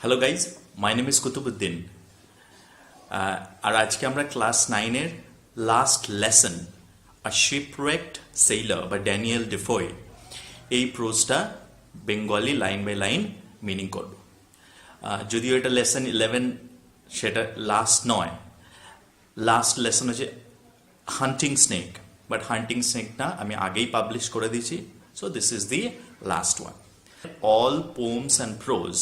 Hello guys, my name is Qutubuddin. আর আজকে আমরা ক্লাস 9-এর last lesson a shipwrecked sailor বা ড্যানিয়েল ডেফোয় এই প্রোজটা Bengali line by line meaning করব। যদিও এটা লেসন 11, সেটা লাস্ট নয়। লাস্ট লেসন হচ্ছে হান্টিং স্নেক, বাট হান্টিং স্নেকটা আমি আগেই পাবলিশ করে দিয়েছি, so this is the last one. All poems and prose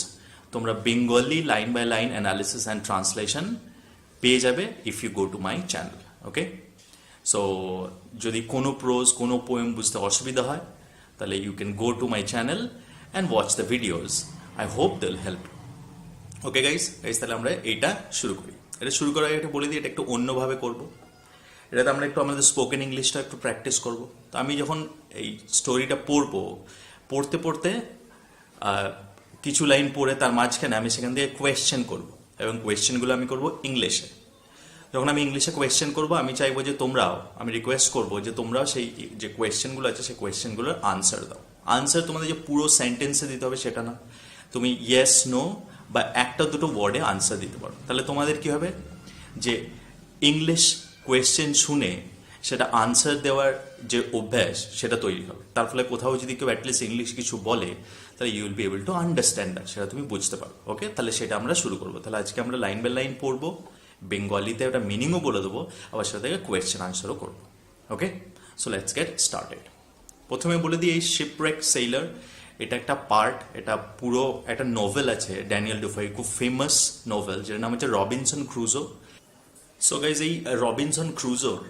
তোমরা Bengali line by line analysis and translation পেয়ে যাবে if you go to my channel. Okay, so যদি কোনো প্রোজ কোনো পোয়েম বুঝতে অসুবিধা হয় তাহলে you can go to my channel and watch the videos. I hope they will help. Okay guys, তাহলে আমরা এইটা শুরু করি। এটা শুরু করার আগে এটা বলে দিই, এটা একটু অন্যভাবে করবো। এটাতে আমরা একটু আমাদের স্পোকেন ইংলিশটা একটু প্র্যাকটিস করব। তো আমি যখন এই স্টোরিটা পড়তে পড়তে কিছু লাইন পড়ে তার মাঝখানে আমি সেখান থেকে কোয়েশ্চেন করব, এবং কোয়েশ্চেনগুলো আমি করব ইংলিশে। যখন আমি ইংলিশে কোয়েশ্চেন করব, আমি চাইবো যে আমি রিকোয়েস্ট করবো যে তোমরাও সেই যে কোয়েশ্চেনগুলো আছে সেই কোয়েশ্চেনগুলোর আনসার দাও। আনসার তোমাদের যে পুরো সেন্টেন্সে দিতে হবে সেটা না, তুমি ইয়েস নো বা একটা দুটো ওয়ার্ডে আনসার দিতে পারো। তাহলে তোমাদের কি হবে যে ইংলিশ কোয়েশ্চেন শুনে সেটা আনসার দেওয়ার যে অভ্যাস সেটা তৈরি হবে। তার ফলে কোথাও যদি কেউ অ্যাটলিস্ট ইংলিশ কিছু বলে তাহলে you will be able to understand that, সেটা তুমি বুঝতে পারো। ওকে, তাহলে সেটা আমরা শুরু করবো। তাহলে আজকে আমরা লাইন বাই লাইন পড়বো, বেঙ্গলিতে ওটা মিনিংও বলে দেবো, আবার সেটা থেকে কোয়েশ্চেন আনসারও করবো। ওকে, সো লেটস গেট স্টার্টেড। প্রথমে বলে দিই, এই শিপরেক সেইলার এটা একটা পার্ট, এটা পুরো একটা নোভেল আছে ড্যানিয়েল ডেফোয়ের, খুব ফেমাস নোভেল, যেটার নাম হচ্ছে রবিনসন ক্রুজো। সো গাইজ, এই রবিনসন ক্রুজোর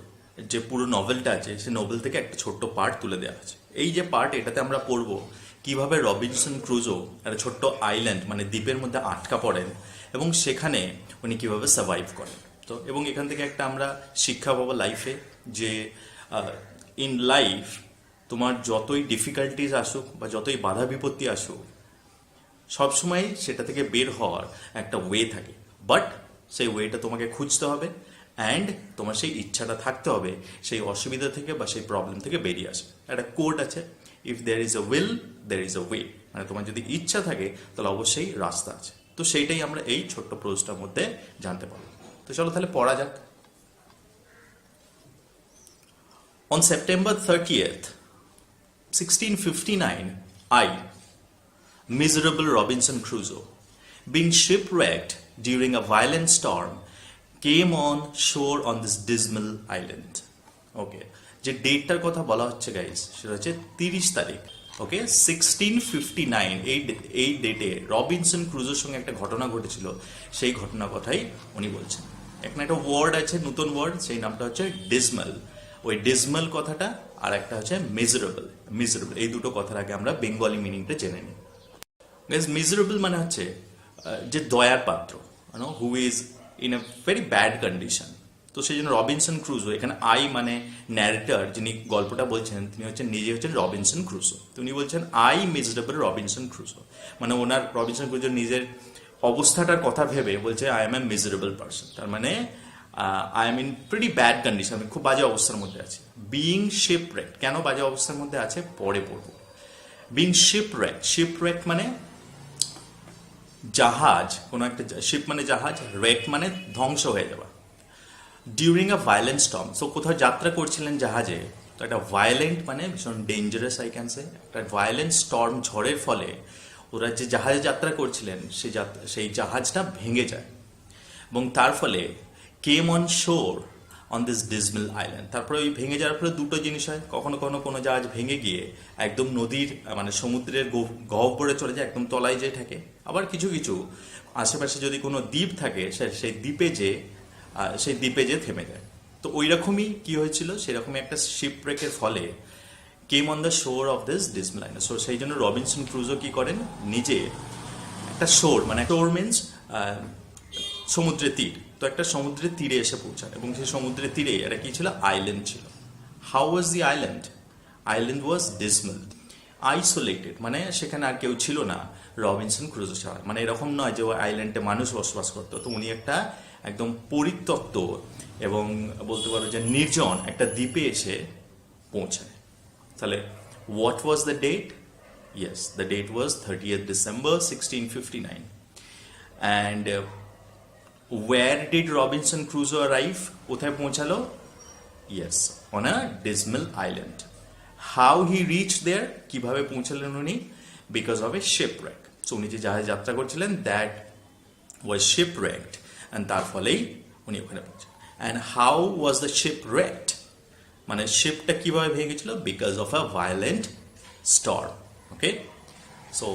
যে পুরো নভেলটা আছে সেই নোভেল থেকে একটা ছোট্ট পার্ট তুলে দেওয়া আছে। এই যে পার্ট, এটাতে আমরা পড়বো কিভাবে রবিনসন ক্রুজো একটা ছোট্ট আইল্যান্ড মানে দ্বীপের মধ্যে আটকা পড়েন এবং সেখানে উনি কিভাবে সার্ভাইভ করেন। তো এবং এখান থেকে একটা আমরা শিক্ষা পাবো লাইফে, যে ইন লাইফ তোমার যতই ডিফিকাল্টিজ আসুক বা যতই বাধা বিপত্তি আসুক, সবসময় সেটা থেকে বের হওয়ার একটা ওয়ে থাকে, বাট সেই ওয়েটা তোমাকে খুঁজতে হবে অ্যান্ড তোমার সেই ইচ্ছাটা থাকতে হবে সেই অসুবিধা থেকে বা সেই প্রবলেম থেকে বেরিয়ে আসে। একটা কোট আছে, if there is a will there is a way, মানে তোমার যদি ইচ্ছা থাকে তাহলে অবশ্যই রাস্তা আছে। তো সেইটাই আমরা এই ছোট্ট প্রোজটার মধ্যে জানতে পারবো। তো চলো তাহলে পড়া যাক। On September 30th, 1659, I, miserable Robinson Crusoe, being shipwrecked during a violent storm, came on shore on this dismal island. ওকে, যে ডেটটার কথা বলা হচ্ছে গাইস সেটা হচ্ছে 30 তারিখ। ওকে, 1659 এই ডেটে রবিনসন ক্রুজোর সঙ্গে একটা ঘটনা ঘটেছিল, সেই ঘটনার কথাই উনি বলছেন। এখানে একটা ওয়ার্ড আছে, নতুন ওয়ার্ড, সেই নামটা হচ্ছে ডিসমাল। ওই ডিসমাল কথাটা আর একটা হচ্ছে মিজারেবল। এই দুটো কথার আগে আমরা বেঙ্গলি মিনিংটা জেনে নিই। গাইস, মিজারেবল মানে হচ্ছে যে দয়ার পাত্র, who is in a very bad condition. তো সেই জন্য রবিনসন ক্রুজো, এখানে আই মানে ন্যারেটর, যিনি গল্পটা বলছেন তিনি নিজে হচ্ছেন রবিনসন ক্রুজো। তো উনি বলছেন আই মিজারেবল রবিনসন ক্রুজো, মানে ওনার রবিনসন ক্রুজোর নিজের অবস্থাটার কথা ভেবে বলছে I M A miserable person, তার মানে I am in pretty bad condition, আমি খুব বাজে অবস্থার মধ্যে আছি। বিইং শিপরেকড, কেন বাজে অবস্থার মধ্যে আছে পরে পড়বো। বিইং শিপরেকড মানে জাহাজ, কোনো একটা শিপ মানে জাহাজ, রেক মানে ধ্বংস হয়ে যাওয়া। During a violent storm, so কোথাও যাত্রা করছিলেন জাহাজে, তো একটা ভায়োলেন্ট মানে ভীষণ ডেঞ্জারাস, আই ক্যান সে, একটা ভায়োলেন্ট স্টর্ম, ঝড়ের ফলে ওরা যে জাহাজে যাত্রা করছিলেন সেই জাহাজটা ভেঙে যায়, এবং তার ফলে কেম অন শোর অন দিস ডিসমাল আইল্যান্ড। তারপরে ওই ভেঙে যাওয়ার ফলে দুটো জিনিস হয়, কখনো কখনো কোনো জাহাজ ভেঙে গিয়ে একদম নদীর মানে সমুদ্রের গহ্বরে চলে যায়, একদম তলায় যেয়ে থাকে। আবার কিছু কিছু আশেপাশে যদি কোনো দ্বীপ থাকে সেই দ্বীপে যে থেমে যায়। তো ওই রকমই কি হয়েছিল, সেরকমই একটা শিপব্রেকের ফলে came on the shore of this dismal island. So সেই জন্য রবিনসন ক্রুজো কি করেন, নিজে একটা শোর, মানে শোর মিনস সমুদ্রের তীর, তো একটা সমুদ্রের তীরে এসে পৌঁছান, এবং সেই সমুদ্রের তীরে এটা কি ছিল, আইল্যান্ড ছিল। How was the island? Island was dismal, isolated, মানে সেখানে আর কেউ ছিল না রবিনসন ক্রুজো ছাড়া। মানে এরকম নয় যে ওই আইল্যান্ডে মানুষ বসবাস করতো, তো উনি একটা একদম পরিত্যক্ত এবং বলতে পারো যে নির্জন একটা দ্বীপে এসে পৌঁছায়। তাহলে what was the date? Yes, the date was 30th December 1659. And where did Robinson Crusoe arrive? কোথায় পৌঁছালো? Yes, on a dismal island. How he reach there? কিভাবে পৌঁছালেন উনি? Because of a shipwreck. So উনি যে জাহাজে যাত্রা করছিলেন, দ্যাট ওয়াজ শিপরেকড, অ্যান্ড তার ফলেই উনি ওখানে পৌঁছান। And how was the shipwrecked? মানে শিপটা কিভাবে ভেঙে গেছিল? Because of a violent storm. Okay, so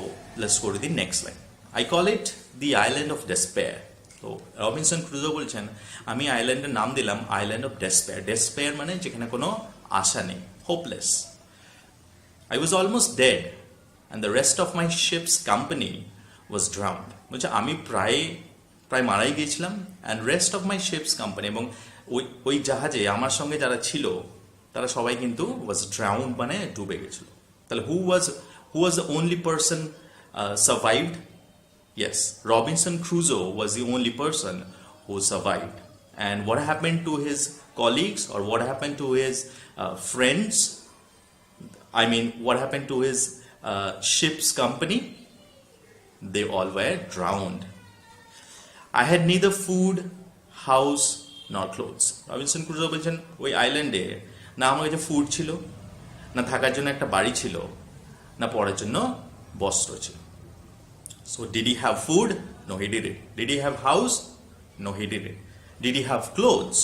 let's go to the next line. I call it the island of despair. তো রবিনসন ক্রুজো বলছেন, আমি আইল্যান্ডের নাম দিলাম আইল্যান্ড অফ ডেসপেয়ার। ডেসপেয়ার মানে যেখানে কোনো আশা নেই, hopeless. I was almost dead and the rest of my ship's company was drowned. বলছে আমি প্রায় মারাই গিয়েছিলাম, and rest of my ship's company, এবং ওই জাহাজে আমার সঙ্গে যারা ছিল তারা সবাই কিন্তু was drowned মানে ডুবে গেছিল। তাহলে who was the only person survived? Yes, Robinson Crusoe was the only person who survived. And what happened to his colleagues, or what happened to his friends? I mean, what happened to his ship's company? They all were drowned. I had neither food, house, nor clothes. Robinson Crusoe বলছেন, ওই আইল্যান্ডে না আমার কাছে food ছিল, না থাকার জন্য একটা বাড়ি ছিল, না পড়ার জন্য বস্ত্র ছিল। So did he have food? No, he didn't. Did he have house? No, he didn't. Did he have clothes?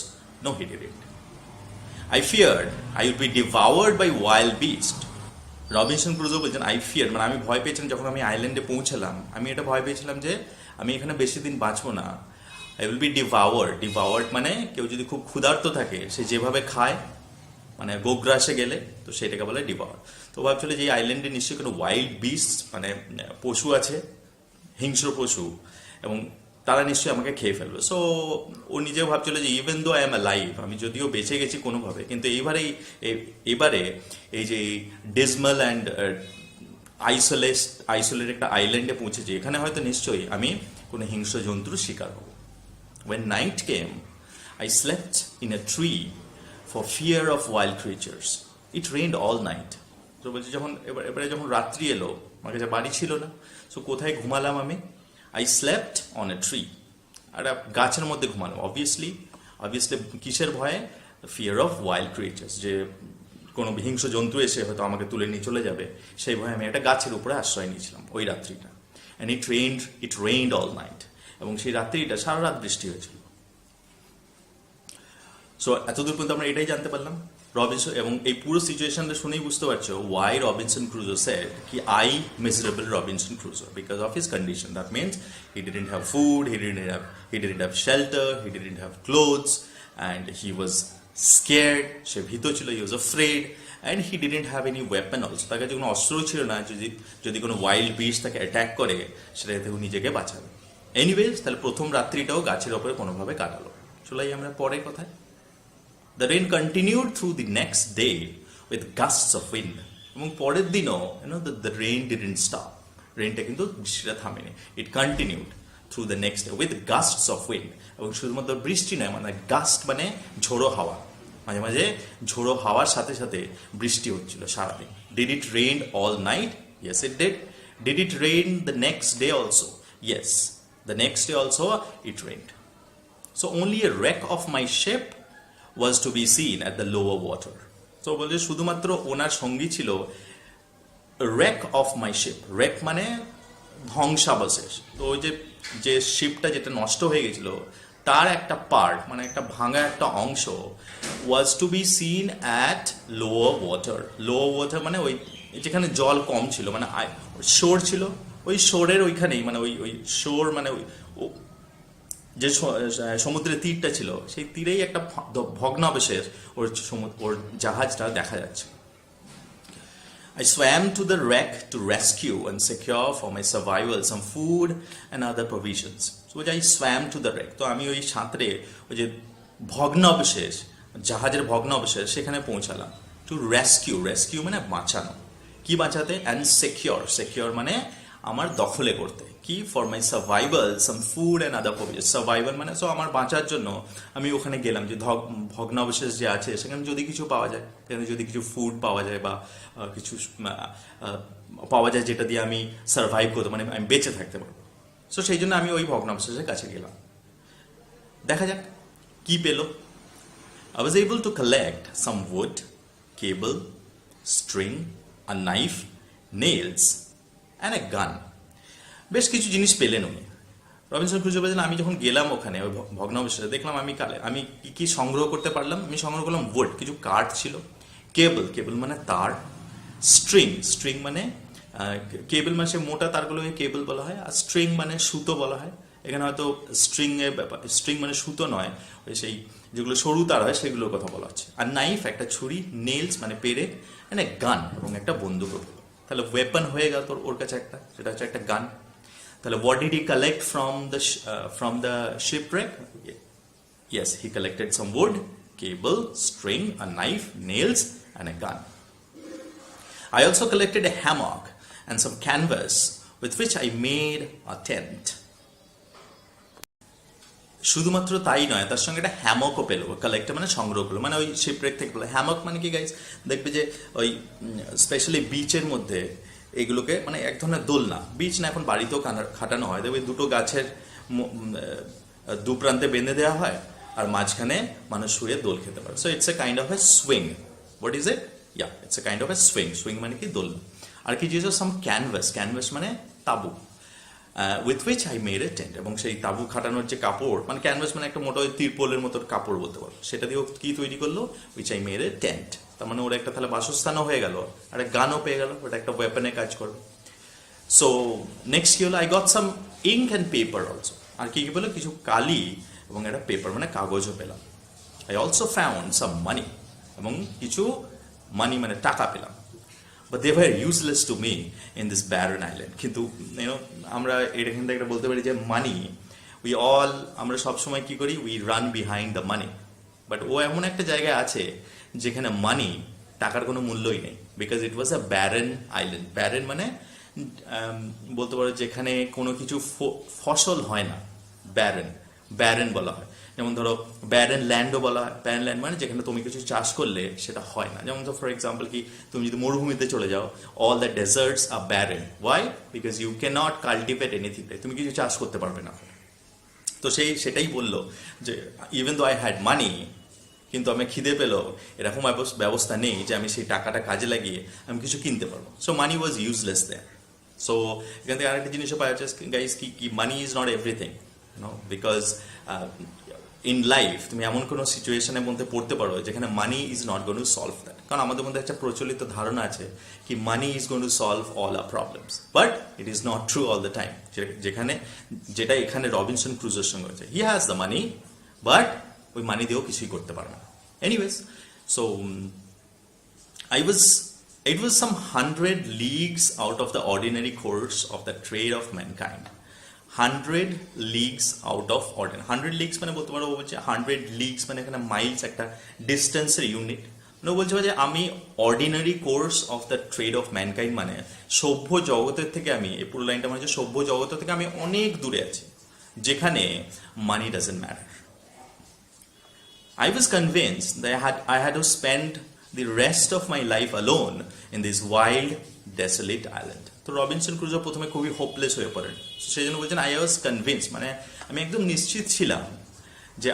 No, he didn't. I feared I would be devoured by wild beasts. Robinson Crusoe বলছেন, I fear মানে আমি ভয় পেয়েছিলাম, যখন আমি আইল্যান্ডে পৌঁছালাম আমি এটা ভয় পেয়েছিলাম যে আমি এখানে বেশি দিন বাঁচবো না। আই উইল বি ডিভাওয়ার্ড মানে কেউ যদি খুব ক্ষুধার্ত থাকে সে যেভাবে খায়, মানে গোগ্রাসে গেলে তো সেটাকে বলে ডিভাওয়ার। তো ভাবছিল যে এই আইল্যান্ডে নিশ্চয়ই কোনো ওয়াইল্ড বিস্ট মানে পশু আছে, হিংস্র পশু, এবং তারা নিশ্চয়ই আমাকে খেয়ে ফেলবে। সো ও নিজেও ভাবছিল যে even though I am live, আমি যদিও বেঁচে গেছি কোনোভাবে, কিন্তু এবারে এই যে ডিসমাল অ্যান্ড আইসোলেট একটা আইল্যান্ডে পৌঁছেছি, এখানে হয়তো নিশ্চয়ই আমি কোনো হিংস্র জন্তুর শিকার হব। When night came, I slept in a tree for fear of wild creatures. It rained all night. তো বলছি এবারে যখন রাত্রি এলো, আমার কাছে বাড়ি ছিল না, সো কোথায় ঘুমালাম আমি? I slept on a tree. একটা গাছের মধ্যে ঘুমালাম। অবভিয়াসলি কিসের ভয়ে? ফিয়ার অফ ওয়াইল্ড ক্রিয়েচার্স, যে কোনো হিংস্র জন্তু এসে হয়তো আমাকে তুলে নিয়ে চলে যাবে, সেই ভয়ে আমি একটা গাছের উপরে আশ্রয় নিয়েছিলাম ওই রাত্রিটা। And it rained all night, এবং সেই রাত্রিটা সারা রাত বৃষ্টি হয়েছিল। সো এতদূর পর্যন্ত আমরা এটাই জানতে পারলাম রবিনসন, এবং এই পুরো সিচুয়েশনটা শুনেই বুঝতে পারছো ওয়াই রবিনসন ক্রুজো সেড কি I miserable Robinson Crusoe, because of his condition. That means he didn't have food, he didn't have shelter, he didn't have clothes, and he was scared, সে ভীত ছিল, he was afraid, and he didn't have any weapon also, তার কাছে কোনো অস্ত্রও ছিল না, যদি কোনো ওয়াইল্ড বিস্ট তাকে অ্যাট্যাক করে সেটা থেকে নিজেকে বাঁচাবে। এনিওয়েজ, তাহলে প্রথম রাত্রিটাও গাছের ওপরে কোনোভাবে কাটালো। চলাই আমরা পরের কথায়। The rain continued through the next day with gusts of wind. এবং পরের দিনও the rain didn't stop. রেইনটা কিন্তু বৃষ্টিটা থামেনি। It continued through the next day with gusts of wind. এবং শুধুমাত্র বৃষ্টি নয়, মানে গাস্ট মানে ঝোড়ো হাওয়া, মাঝে মাঝে ঝোড়ো হাওয়ার সাথে সাথে বৃষ্টি হচ্ছিল সারাদিন। Did it rain all night? Yes, it did. Did it rain the next day also? Yes, the next day also it rained. So only a wreck of my ship was to be seen at the lower water. So বলছে শুধুমাত্র ওনার সঙ্গী ছিল wreck of my ship. wreck মানে ধ্বংসাবশেষ। তো ওই যে শিপটা যেটা নষ্ট হয়ে গেছিল তার একটা পার্ট, মানে একটা ভাঙা একটা অংশ was to be seen at lower water. lower water মানে ওই যেখানে জল কম ছিল, মানে শোর ছিল, ওই শোরের ওইখানেই, মানে ওই শোর মানে যে সমুদ্রের তীরটা ছিল সেই তীরেই একটা ভগ্নাবশেষ ওর জাহাজটা দেখা যাচ্ছে। I swam to the wreck to rescue and secure for my survival some food and other provisions. So I swam to the wreck. তো আমি ওই সাঁতরে ওই যে ভগ্নাবশেষ, জাহাজের ভগ্নাবশেষ, সেখানে পৌঁছালাম। টু রেস্কিউ মানে বাঁচানো, কি বাঁচাতে? অ্যান্ড সিকিউর মানে আমার দখলে করতে, কি? For my survival some food and other provision. Survival মানে সো আমার বাঁচার জন্য আমি ওখানে গেলাম, যে ভগ্নাবশেষ যে আছে সেখানে যদি কিছু পাওয়া যায়, সেখানে যদি কিছু ফুড পাওয়া যায় বা কিছু পাওয়া যায় যেটা দিয়ে আমি সার্ভাইভ করতে, মানে আমি বেঁচে থাকতে পারবো। সো সেই জন্য আমি ওই ভগ্নাবশেষের কাছে গেলাম, দেখা যাক কি পেল। I was able to collect some wood, cable, string, a knife, nails, and a gun. বেশ কিছু জিনিস পেলেন উনি। রবিনসন ক্রুজো বলেছেন আমি যখন গেলাম ওখানে ওই ভগ্নাবশেষে দেখলাম আমি কি সংগ্রহ করতে পারলাম। আমি সংগ্রহ করলাম wood, কিছু কাঠ ছিল, কেবল মানে তার, স্ট্রিং মানে কেবল মানে সে মোটা তারগুলোকে কেবল বলা হয়, আর স্ট্রিং মানে সুতো বলা হয়। এখানে হয়তো স্ট্রিং এর ব্যাপার, স্ট্রিং মানে সুতো নয়, ওই সেই যেগুলো সরু তার হয় সেগুলোর কথা বলা হচ্ছে। আর নাইফ একটা ছুরি, নেলস মানে পেরেক, মানে গান এবং একটা বন্দুক। তাহলে ওয়েপন হয়ে গেল তোর ওর কাছে একটা, সেটা হচ্ছে একটা গান। তাহলে what did he collect from the shipwreck? Yes, he collected some wood, cable, string, a knife, nails, and a gun. I also collected a hammock and some canvas with which I made a tent. শুধুমাত্র তাই নয়, তার সঙ্গে একটা হ্যামকও পেলো। Collect মানে সংগ্রহ করলো, মানে ওই শিপরেক থেকে পেলো। হ্যামক মানে কি গাইজ, দেখবে যে ওই স্পেশালি বিচের মধ্যে এগুলোকে মানে এক ধরনের দোলনা, বিচ না এখন বাড়িতেও খাটানো হয়, দেখবে দুটো গাছের দু প্রান্তে বেঁধে দেওয়া হয় আর মাঝখানে মানুষ শুয়ে দোল খেতে পারে। So it's a kind of A swing. What is it? Yeah, it's a kind of A swing মানে কি দোলনা। আর কি জিনিস, সাম ক্যানভাস মানে তাবু, with which I made a tent, এবং সেই তাবু খাটানোর যে কাপড়, মানে ক্যানভাস মানে একটা মোটা তিরপোলের মতো কাপড় বলতে পারো, সেটা দিয়ে কি তৈরি করলো, which I made a tent. তার মানে ওরা একটা তাহলে বাসস্থানও হয়ে গেল আর একটা গানও পেয়ে গেল, ওটা একটা ওয়েপনে কাজ করবে। সো নেক্সট কি হলো, I got some ink and paper also. আর কি কি পেলো, কিছু কালি এবং একটা পেপার মানে কাগজও পেলাম। আই অলসো ফাউন্ড সাম মানি, এবং কিছু মানি মানে টাকা পেলাম। But they were useless to me in this barren island. কিন্তু আমরা এখান থেকে বলতে পারি যে মানি, আমরা সবসময় কি করি, we run behind the money. But ও এমন একটা জায়গায় আছে যেখানে মানি, টাকার কোনো মূল্যই নেই, because it was a barren island. Barren মানে বলতে পারো যেখানে কোনো কিছু ফসল হয় না, ব্যারেন বলা হয়। যেমন ধরো ব্যারেন ল্যান্ডও বলা হয়। ব্যারেন ল্যান্ড মানে যেখানে তুমি কিছু চাষ করলে সেটা হয় না। যেমন ফর এক্সাম্পল কি, তুমি যদি মরুভূমিতে চলে যাও, all the deserts are barren. Why? Because you can not cultivate anything, তুমি কিছু চাষ করতে পারবে না। তো সেটাই বললো যে even though I had money, কিন্তু আমি খিদে পেলো, এরকম ব্যবস্থা নেই যে আমি সেই টাকাটা কাজে লাগিয়ে আমি কিছু কিনতে পারবো। So money was useless there. So এখান থেকে আরেকটা জিনিসও পাওয়া যাচ্ছে গাইজ, কি money is not everything, because in life তুমি এমন কোনো সিচুয়েশনের মধ্যে পড়তে পারো যেখানে money is not going to solve that. কারণ আমাদের মধ্যে একটা প্রচলিত ধারণা আছে কি money is going to solve all our problems, but it is not true all the time. যেটা এখানে রবিনসন ক্রুজোর সঙ্গে হয়েছে, he has the money, but ওই মানি দিয়েও কিছুই করতে পারবে না। Anyways, so it was some 100 leagues out of the ordinary course of the trade of mankind. 100 leagues out of ordinary. 100 leagues মানে বলতে পারো, বলছে 100 leagues মানে এখানে মাইলস একটা ডিস্টেন্সের ইউনিট। মানে বলছে যে আমি ordinary course of the trade of mankind মানে সভ্য জগতের থেকে, আমি এই পুরো লাইনটা মানে সভ্য জগতের থেকে আমি অনেক দূরে আছি, যেখানে money doesn't matter. I was convinced that I had to spend the rest of my life alone in this wild, desolate island. তো রবিনসন ক্রুজো প্রথমে খুবই হোপলেস হয়ে পড়েন। সেই জন্য বলছেন আই ওয়াজ কনভিন্স, মানে আমি একদম নিশ্চিত ছিলাম যে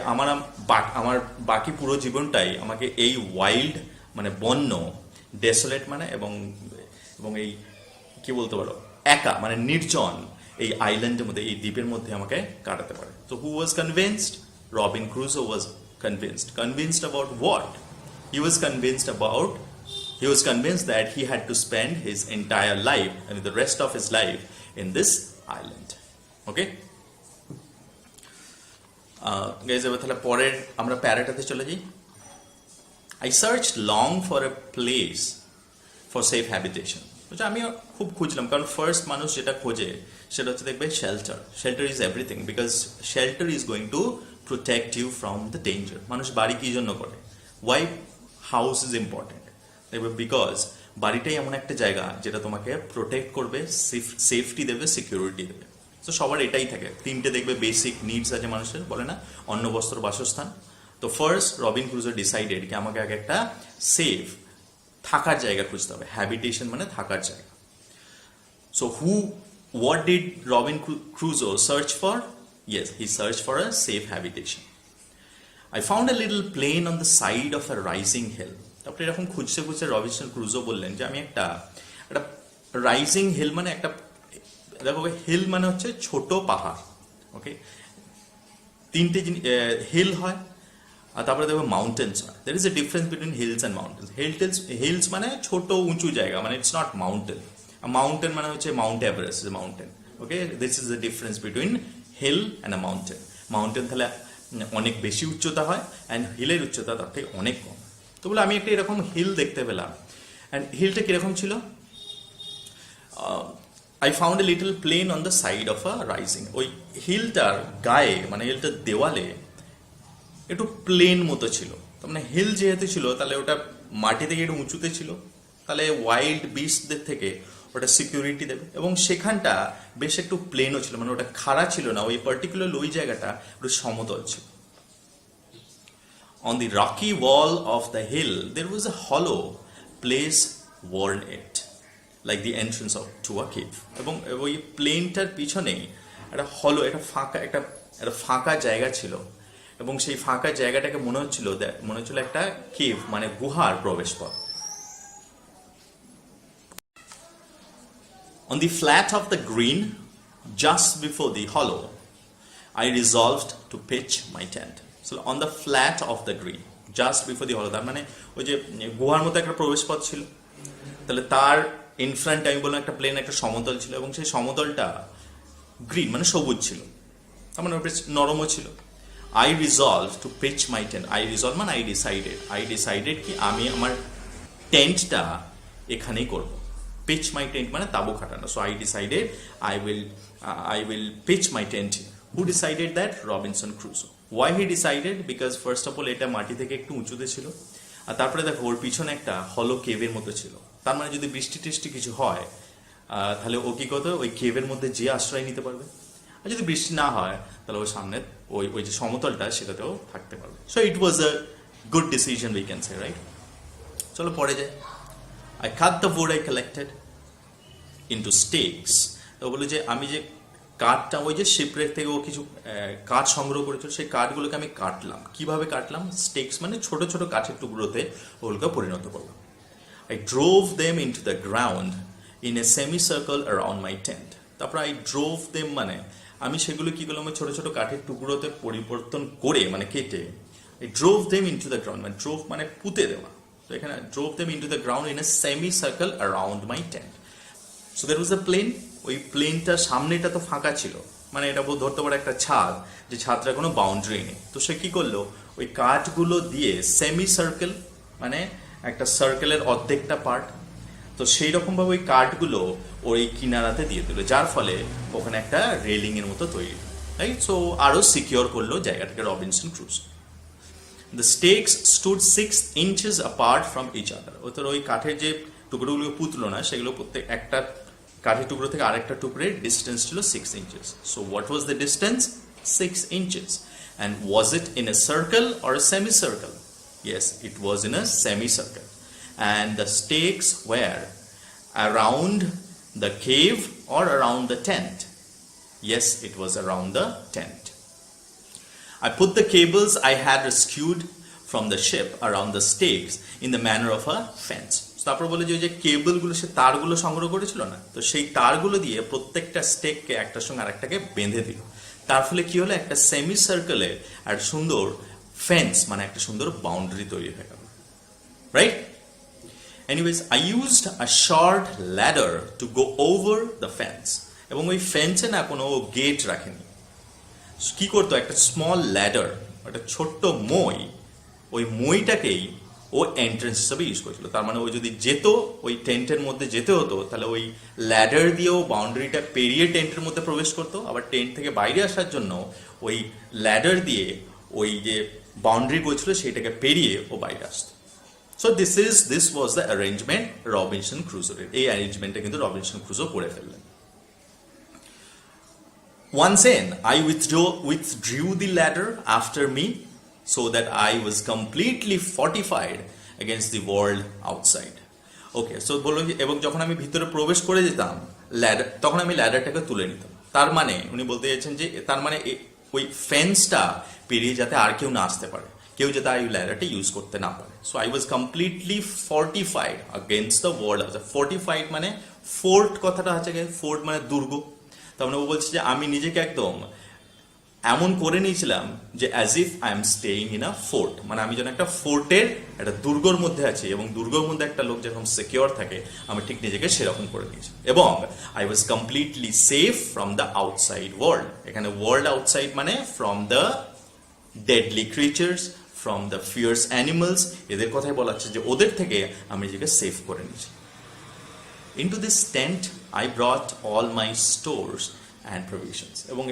আমার বাকি পুরো জীবনটাই আমাকে এই ওয়াইল্ড মানে বন্য, ডেসোলেট মানে এবং এই কি বলতে পারো একা মানে নির্জন এই আইল্যান্ডের মধ্যে, এই দ্বীপের মধ্যে আমাকে কাটাতে পারে। তো who was convinced? Robin Crusoe was convinced. Convinced about what? He was convinced that he had to spend his entire life, and the rest of his life, in this island. Okay? Guys, এবার তাহলে পরের আমরা প্যারাটাতে চলে যাই। I searched long for a place for safe habitation. আমি খুব খুঁজলাম, কারণ first মানুষ যেটা খোঁজে সেটা হচ্ছে দেখবে shelter. Shelter is everything, because shelter is going to protect you from the danger. মানুষ বাড়ি কি জন্য করে? Why house is important? Because বাড়িটাই এমন একটা জায়গা যেটা তোমাকে প্রোটেক্ট করবে, সেফটি দেবে, সিকিউরিটি দেবে। তো সবার এটাই থাকে, তিনটে দেখবে বেসিক নিডস আছে মানুষের, বলে না অন্ন, বস্ত্র, বাসস্থান। তো ফার্স্ট রবিন ক্রুজো ডিসাইডেড কি আমাকে আগে একটা সেফ থাকার জায়গা খুঁজতে হবে। হ্যাবিটেশন মানে থাকার জায়গা। So who what did Robin Crusoe search for? Yes, he searched for a safe habitation. I found a little plane on the side of a rising hill. তারপরে এরকম খুঁজতে খুঁজতে রবিনসন ক্রুজো বললেন যে আমি একটা রাইজিং হিল মানে একটা, দেখো হিল মানে হচ্ছে ছোট পাহাড়, ওকে, তিনটে হিল হয় আর তারপরে দেখো মাউন্টেন্স হয়। There is a difference between hills and mountains. Hills মানে ছোট উঁচু জায়গা, মানে ইটস নট মাউন্টেন। মাউন্টেন মানে হচ্ছে mount Everest is mountain, okay. This is the difference between hill and a mountain. Mountain তাহলে অনেক বেশি উচ্চতা হয় অ্যান্ড হিলের উচ্চতা তার থেকে অনেক কম। তো বলে আমি একটা এরকম হিল দেখতে পেলাম। অ্যান্ড হিলটা কিরকম ছিল? I found a little plain on the side of a rising. ওই হিলটার গায়ে মানে হিলটার দেওয়ালে একটু প্লেন মতো ছিল। তার মানে হিল যেহেতু ছিল তাহলে ওটা মাটি থেকে একটু উঁচুতে ছিল, তাহলে ওয়াইল্ড বিস্টদের থেকে ওটা সিকিউরিটি দেবে। এবং সেখানটা বেশ একটু প্লেনও ছিল, মানে ওটা খাড়া ছিল না, ওই পার্টিকুলার ওই জায়গাটা একটু সমতল ছিল। On the rocky wall of the hill there was a hollow place worn it like the entrance of to a cave. এবং ওই প্লেনটার পিছনেই একটা হলো, একটা ফাঁকা জায়গা ছিল এবং সেই ফাঁকা জায়গাটাকে মনে হচ্ছিল একটা কেভ মানে গুহার প্রবেশপথ। On the flat of the green just before the hollow I resolved to pitch my tent. So on the flat of the green just before the hollow, তার মানে ওই যে গুহার মতো একটা প্রবেশপথ ছিল, তাহলে তার ইনফ্রন্ট আমি বললাম একটা প্লেন, একটা সমতল ছিল এবং সেই সমতলটা গ্রিন মানে সবুজ ছিল, তার মানে বেশ নরমও ছিল। I resolved to pitch my tent. I resolved মানে I decided কি আমি আমার টেন্টটা এখানেই করব। Pitch my tent মানে তাঁবু খাটানো। So I decided I will pitch my tent here. Who decided that? Robinson Crusoe. Why he decided? Because first of all এটা মাটি থেকে একটু উঁচুতে ছিল, আর তারপরে দেখো ওর পিছনে একটা হলো কেভের মতো ছিল। তার মানে যদি বৃষ্টি টিষ্টি কিছু হয় তাহলে ও কি করতে, ওই কেভের মধ্যে যে আশ্রয় নিতে পারবে। আর যদি বৃষ্টি না হয় তাহলে ওই সামনে ওই যে সমতলটা সেটাতেও থাকতে পারবে। So it was a good decision we can say, right? চলো পরে যাই। I cut the wood I collected into stakes. তো বলে যে আমি যে কাঠটা ওই যে শিপরেক থেকে ও কিছু কাঠ সংগ্রহ করেছিল, সেই কাঠগুলোকে আমি কাটলাম। কিভাবে কাটলাম? স্টেকস মানে ছোট ছোট কাঠের টুকরোতে ওগুলোকে পরিণত করলাম। I drove them into the ground in a semicircle around my tent. তারপর I drove them মানে আমি সেগুলো কি করলাম, ছোট ছোট কাঠের টুকরোতে পরিবর্তন করে মানে কেটে I drove them into the ground, মানে drove মানে পুঁতে দেওয়া। তো এখানে drove them into the ground in a semicircle around my tent. So there was a plane. ওই প্লেনটা সামনেটা তো ফাঁকা ছিল, মানে এটা ধরতে পারে একটা ছাদ, যে ছাদটা কোনো বাউন্ডারি নেই। তো সে কি করলো, ওই কাঠগুলো দিয়ে সেমি সার্কেল মানে একটা সার্কেলের অর্ধেকটা পার্ট, তো সেই রকমভাবে ওই কাঠগুলো ওই কিনারাতে দিয়ে দিল, যার ফলে ওখানে একটা রেলিং এর মতো তৈরি, রাইট? সো আরো সিকিউর করলো জায়গাটাকে Robinson ক্রুজো। The stakes stood 6 inches apart from each other. ওই কাঠের যে টুকরোগুলো পুতলো না, সেগুলো প্রত্যেক একটা কাঠের টুকরো থেকে আরেকটা টুকরের ডিস্টেন্স ছিল 6 inches. So what was the distance? 6 inches. And was it in a circle or a semicircle? Yes, it was in a semicircle. And the stakes were around the cave or around the tent? Yes, it was around the tent. I put the cables I had rescued from the ship around the stakes in the manner of a fence. তারপর বলে যে কেবলগুলো, সে তারগুলো সংগ্রহ করেছিল না, তো সেই তারগুলো দিয়ে প্রত্যেকটা স্টেককে একটার সঙ্গে আরেকটাকে বেঁধে দিল। তার ফলে কি হলো, একটা সেমি সার্কেলে একটা সুন্দর ফেন্স মানে একটা সুন্দর বাউন্ডারি তৈরি হয়ে গেল, right? Anyways I used a short ladder to go over the fence. এবং ওই ফেন্সে না কোনো গেট রাখেনি, কি করতো, একটা স্মল ল্যাডার, একটা ছোট্ট মই, ওই মইটাকেই ও এন্ট্রেন্স হিসাবে ইউজ করেছিল। তার মানে ও যদি যেত ওই টেন্টের মধ্যে যেতে হতো, তাহলে ওই ল্যাডার দিয়েও বাউন্ডারিটা পেরিয়ে টেন্টের মধ্যে প্রবেশ করতো, আবার টেন্ট থেকে বাইরে আসার জন্য ওই ল্যাডার দিয়ে ওই যে বাউন্ডারি করেছিল সেটাকে পেরিয়ে ও বাইরে আসতো। So this was the arrangement Robinson ক্রুজোর। এই অ্যারেঞ্জমেন্টটা কিন্তু রবিনসন ক্রুজো করে ফেললেন। Once in, I withdrew the ladder after me so that I was completely fortified against the world outside. Okay, so বললো এবং যখন আমি ভিতরে প্রবেশ করে যেতাম ল্যাডার, তখন আমি ল্যাডারটাকে তুলে নিতাম। তার মানে উনি বলতে চাইছেন যে তার মানে ওই ফেন্সটা পেরিয়ে যাতে আর কেউ না আসতে পারে, কেউ যাতে আর ওই ল্যাডারটা ইউজ করতে না পারে। So I was completely fortified against the world. Fortified মানে ফোর্ট, কথাটা হচ্ছে ফোর্ট মানে দুর্গ। তার মানে ও বলছে যে আমি নিজেকে একদম এমন করে নিয়েছিলাম যে as if I am staying in a fort, মানে আমি যেন একটা ফোর্টের একটা দুর্গর মধ্যে আছি, এবং দুর্গর মধ্যে একটা লোক যখন সিকিউর থাকে আমি ঠিক নিজেকে সেরকম করে নিয়েছি। এবং I was completely safe from the outside world. এখানে ওয়ার্ল্ড আউটসাইড মানে from the deadly creatures, from the fierce animals, এদের কথাই বলা হচ্ছে যে ওদের থেকে আমি নিজেকে সেফ করে নিয়েছি। Into this tent I brought all my stores and provisions. এবং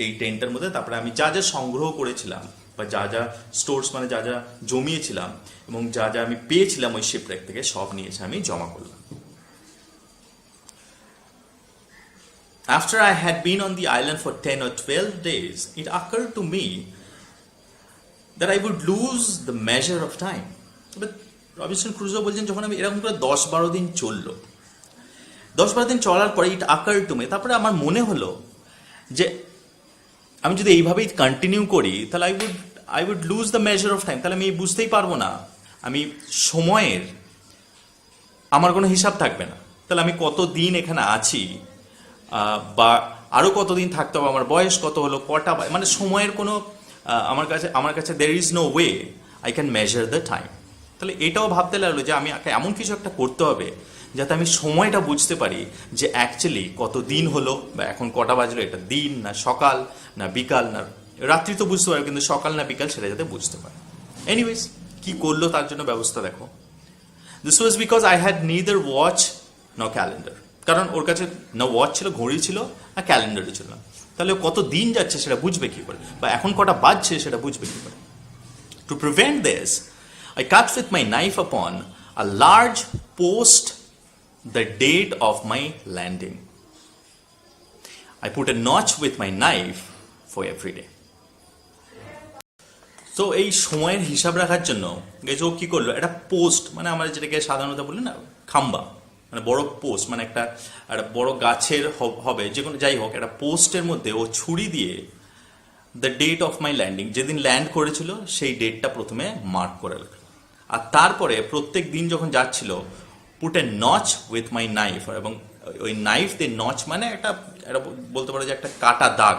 এই টেন্টের মধ্যে তারপরে আমি যা যা সংগ্রহ করেছিলাম বা যা যা স্টোর্স মানে যা যা জমিয়েছিলাম এবং যা যা আমি পেয়েছিলাম ওই শিপরেক থেকে সব নিয়েছে আমি জমা করলাম। After I had been on the island for 10 or 12 days, it occurred to me that I would lose the measure of time. But Robinson Crusoe বলছেন যখন আমি এরকম করে 10-12 দিন চললো, 10-12 দিন চলার পরে ইট আকার টু মি, তারপরে আমার মনে হলো যে আমি যদি এইভাবেই কন্টিনিউ করি তাহলে I would lose the measure of time, তাহলে আমি বুঝতেই পারবো না, আমি সময়ের আমার কোনো হিসাব থাকবে না, তাহলে আমি কতদিন এখানে আছি বা আরও কতদিন থাকতে হবে, আমার বয়স কত হলো, কটা, মানে সময়ের কোনো আমার কাছে there is no way I can measure the time. তাহলে এটাও ভাবতে লাগলো যে আমি এমন কিছু একটা করতে হবে যাতে আমি সময়টা বুঝতে পারি যে অ্যাকচুয়ালি কত দিন হলো বা এখন কটা বাজলো, এটা দিন না সকাল না বিকাল না রাত্রি তো বুঝতে পারবে, কিন্তু সকাল না বিকাল সেটা যাতে বুঝতে পারে। এনিওয়েজ কি করলো তার জন্য ব্যবস্থা দেখো। This was because I had neither watch no calendar, কারণ ওর কাছে না ওয়াচ ছিল, ঘড়ি ছিল, আর ক্যালেন্ডারও ছিল না। তাহলে কত দিন যাচ্ছে সেটা বুঝবে কি করে, বা এখন কটা বাজছে সেটা বুঝবে কি করে। To prevent this I cut with my knife upon a large post the date of my landing. I put a notch with my knife for every day. তো এই সময়ের হিসাব রাখার জন্য ও কি করলো, একটা পোস্ট মানে আমরা যেটাকে সাধারণত বলি না খাম্বা, মানে বড় পোস্ট, মানে একটা বড় গাছের হবে যে কোনো যাই হোক, একটা পোস্টের মধ্যে ও ছুরি দিয়ে the date of my landing, যেদিন ল্যান্ড করেছিল সেই ডেটটা প্রথমে মার্ক করে রাখলো। আর তারপরে প্রত্যেক দিন যখন যাচ্ছিল put a notch with my knife, এবং ওই নাইফ দিয়ে নচ মানে একটা বলতে পারো যে একটা কাটা দাগ,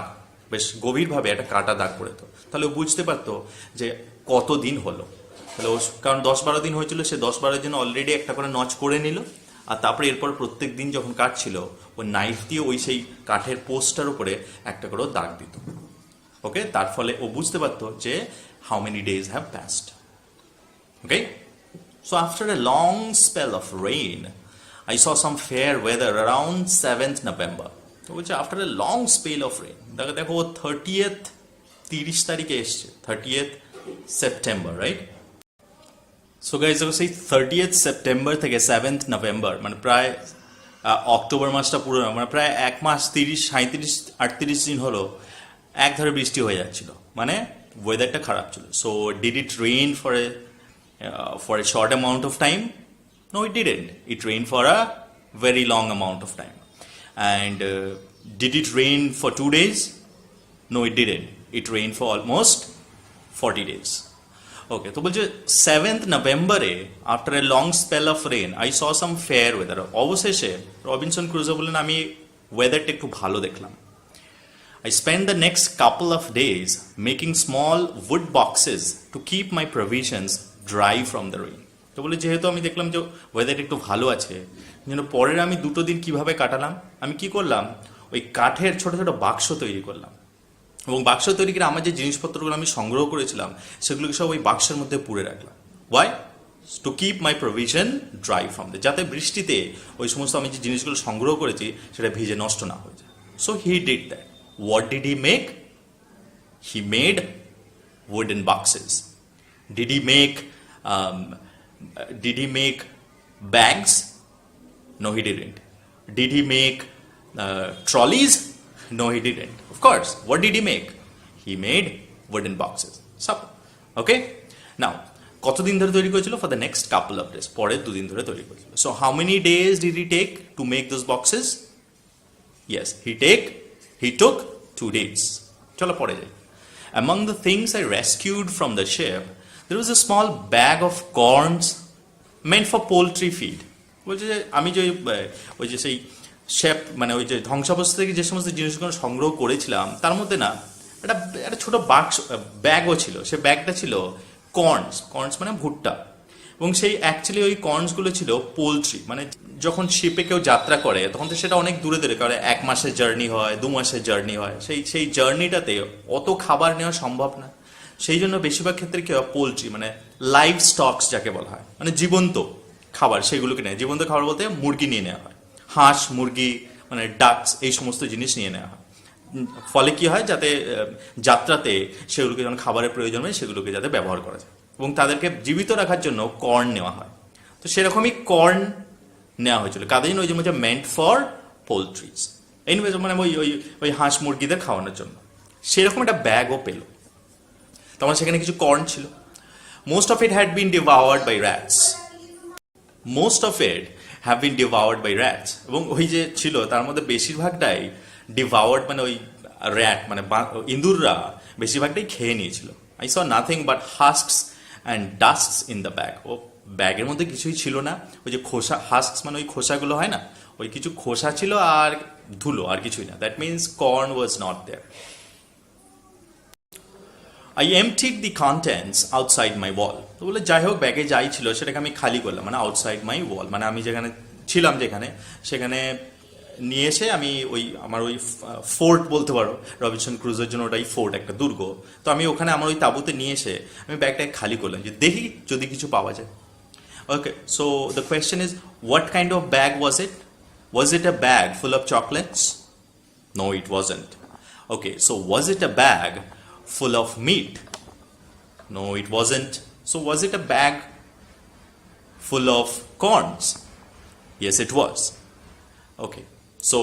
বেশ গভীরভাবে একটা কাটা দাগ পড়তো। তাহলে ও বুঝতে পারতো যে কত দিন হলো। তাহলে ও কারণ 10-12 দিন হয়েছিল, সে 10-12 দিন অলরেডি একটা করে নচ করে নিল, আর তারপরে এরপর প্রত্যেক দিন যখন কাটছিল ওই নাইফ দিয়ে ওই সেই কাঠের পোস্টটার উপরে একটা করে দাগ দিত। ওকে, তার ফলে ও বুঝতে পারতো যে how many days have passed. Okay, so after a long spell of rain, I saw some fair weather around 7th November. So which after a long spell of rain, দেখো 30th তারিখে এসছে, 30th September, right? So guys, দেখো সেই 30th September থেকে 7th November, মানে প্রায় October মাসটা পুরো, মানে প্রায় 1 মাস 30, 37, 38 দিন হলো এক ধারে বৃষ্টি হয়ে যাচ্ছিল, মানে ওয়েদারটা খারাপ ছিল। So did it rain for a short amount of time? No, it didn't. It rained for a very long amount of time. And did it rain for 2 days? No, it didn't. It rained for almost 40 days. Okay, তো বলছে 7th November after a long spell of rain, I saw some fair weather. অবশেষে Robinson ক্রুজো বললেন আমি ওয়েদারটা একটু ভালো দেখলাম। I spent the next couple of days making small wood boxes to keep my provisions dry from the rain. তো বলে যেহেতু আমি দেখলাম যে ওয়েদার একটু ভালো আছে, যেন পরের আমি 2 দিন কিভাবে কাটালাম, আমি কি করলাম ওই কাঠের ছোট ছোট বাক্স তৈরি করলাম, এবং বাক্স তৈরি করে আমার যে জিনিসপত্রগুলো আমি সংগ্রহ করেছিলাম সেগুলোকে সব ওই বাক্সের মধ্যে পুরে রাখলাম। Why? To keep my provision dry from the, যাতে বৃষ্টিতে ওই সমস্ত আমি যে জিনিসগুলো সংগ্রহ করেছি সেটা ভিজে নষ্ট না হয়ে যায়। So he did that. What did he make? He made wooden boxes. Did he make bags? No, he didn't. Did he make trolleys? No, he didn't. Of course. What did he make? He made wooden boxes. So, okay? Now, কতদিন ধরে তৈরি করেছিল? For the next couple of days. পরের 2 দিন ধরে তৈরি করেছিল. So, how many days did he take to make those boxes? Yes, he took 2 days. চলো পরে যাই. Among the things I rescued from the ship, there was a small bag of corns meant for poultry feed. বলছে যে আমি যে ওই যে সেই শেপ মানে ওই যে ধ্বংসাবস্থা থেকে যে সমস্ত জিনিসগুলো সংগ্রহ করেছিলাম তার মধ্যে না একটা একটা ছোট বাক্স ব্যাগও ছিল. সে ব্যাগটা ছিল কর্নস মানে ভুট্টা. এবং সেই অ্যাকচুয়ালি ওই কর্নসগুলো ছিল পোলট্রি. মানে যখন শিপে কেউ যাত্রা করে তখন তো সেটা অনেক দূরে দূরে করে, 1 মাসের জার্নি হয়, 2 মাসের জার্নি হয়. সেই জার্নিটাতে অত খাবার নেওয়া সম্ভব না. সেই জন্য বেশিরভাগ ক্ষেত্রে কি হয়, পোলট্রি মানে লাইভ স্টকস যাকে বলা হয়, মানে জীবন্ত খাবার, সেগুলোকে নেয়. জীবন্ত খাবার বলতে মুরগি নিয়ে নেওয়া হয়, হাঁস মুরগি মানে ডাকস, এই সমস্ত জিনিস নিয়ে নেওয়া হয়. ফলে কি হয়, যাতে যাত্রাতে সেগুলোকে যখন খাবারের প্রয়োজন হয় সেগুলোকে যাতে ব্যবহার করা যায়. এবং তাদেরকে জীবিত রাখার জন্য কর্ন নেওয়া হয়. তো সেরকমই কর্ন নেওয়া হয়েছিল. কাদের জন্য? ওই যে মেন্ট ফর পোলট্রিজ, এনিওয়েজ মানে ওই হাঁস মুরগিদের খাওয়ানোর জন্য. সেরকম একটা ব্যাগও পেল. তখন সেখানে কিছু কর্ন ছিল. Most of it had been devoured by rats. Most of it have been devoured by rats. এবং ওই যে ছিল তার মধ্যে বেশিরভাগটাই ডিভাওয়ার্ড মানে ওই র্যাট মানে ইঁদুররা বেশিরভাগটাই খেয়ে নিয়েছিল. I saw nothing but husks and dusts in the bag. ও ব্যাগের মধ্যে কিছুই ছিল না. ওই যে খোসা, হাস্কস মানে ওই খোসাগুলো হয় না, ওই কিছু খোসা ছিল আর ধুলো, আর কিছুই না. That means corn was not there. I emptied the contents outside my wall. তো বলে যাই হোক, ব্যাগে যাই ছিল সেটাকে আমি খালি করলাম, মানে আউটসাইড মাই ওয়াল, মানে আমি যেখানে ছিলাম সেখানে নিয়ে এসে আমি ওই আমার ওই ফোর্ট বলতে পারো, রবিনসন ক্রুজোর জন্য ওটাই ফোর্ট, একটা দুর্গ. তো আমি ওখানে আমার ওই তাঁবুতে নিয়ে এসে আমি ব্যাগটাকে খালি করলাম যে দেখি যদি কিছু পাওয়া যায়. Okay, so the question is, what kind of bag was it? Was it a bag full of chocolates? No, it wasn't. Okay, so was it a bag full of meat? No, it wasn't. So was it a bag full of corns? Yes, it was. Okay, so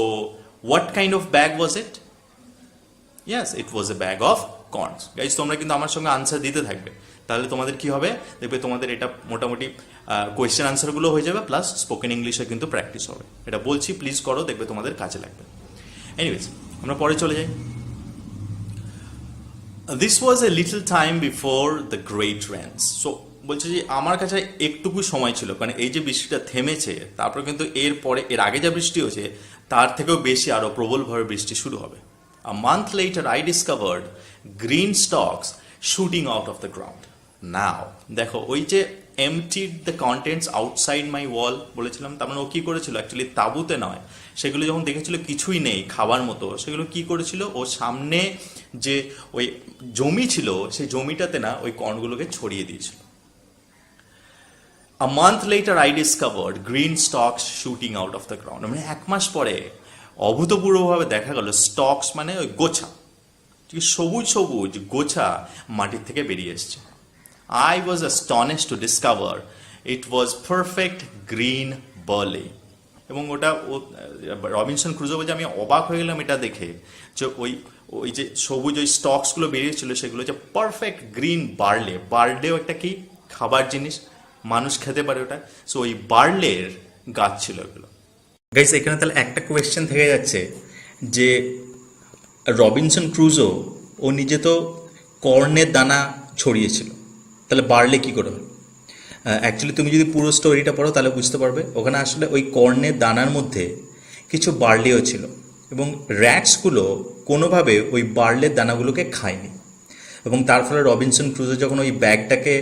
what kind of bag was it? Yes, it was a bag of corns. Guys, তোমরা কিন্তু আমার সঙ্গে answer দিতে থাকবে, তাহলে তোমাদের কি হবে, দেখবে তোমাদের এটা মোটামুটি কোয়েশ্চেন আনসারগুলো হয়ে যাবে, প্লাস স্পোকেন ইংলিশে কিন্তু প্র্যাকটিস হবে. এটা বলছি, প্লিজ করো, দেখবে তোমাদের কাজে লাগবে. এনিওয়েজ, আমরা পরে চলে যাই. This was a little time before the great rains. So বলছে যে আমার কাছে একটুকু সময় ছিল, কারণ এই যে বৃষ্টিটা থেমেছে, তারপর কিন্তু এর আগে যা বৃষ্টি হয়েছে তার থেকেও বেশি আরো প্রবলভাবে বৃষ্টি শুরু হবে. A month later I discovered green stalks shooting out of the ground. Now দেখো, ওই যে emptied the contents outside my wall বলেছিলাম, তার মানে ও কি করেছিল, অ্যাকচুয়ালি তাঁবুতে নয়, সেগুলো যখন দেখেছিল কিছুই নেই খাবার মতো, সেগুলো কি করেছিল, ও সামনে যে ওই জমি ছিল সেই জমিটাতে না ওই কর্নগুলোকে ছড়িয়ে দিয়েছিল. A month later I discovered green stalks shooting out of the ground. মানে 1 মাস পরে অভূতপূর্বভাবে দেখা গেল স্টকস মানে ওই গোছা, সবুজ সবুজ গোছা মাটির থেকে বেরিয়ে এসছে. I was astonished to discover it was perfect green barley. এবং ওটা রবিনসন ক্রুজো বলছে আমি অবাক হয়ে গেলাম এটা দেখে, যে ওই যে সবুজ ওই স্টকসগুলো বেরিয়েছিল সেগুলো হচ্ছে পারফেক্ট গ্রিন বার্লে. বার্লেও একটা কি খাবার জিনিস, মানুষ খেতে পারে ওটা. সো ওই বার্লের গাছ ছিল ওগুলো. গাইস, এখানে তাহলে একটা কোয়েশ্চেন থেকে যাচ্ছে যে রবিনসন ক্রুজো ও নিজে তো কর্নের দানা ছড়িয়েছিল, তাহলে বার্লে কি করে হলো? অ্যাকচুয়ালি তুমি যদি পুরো স্টোরিটা পড়ো তাহলে বুঝতে পারবে, ওখানে আসলে ওই কর্নের দানার মধ্যে কিছু বার্লিও ছিল, এবং র্যাটসগুলো কোনোভাবে ওই বার্লের দানাগুলোকে খায়নি. এবং তার ফলে রবিনসন ক্রুজো যখন ওই ব্যাগটাকে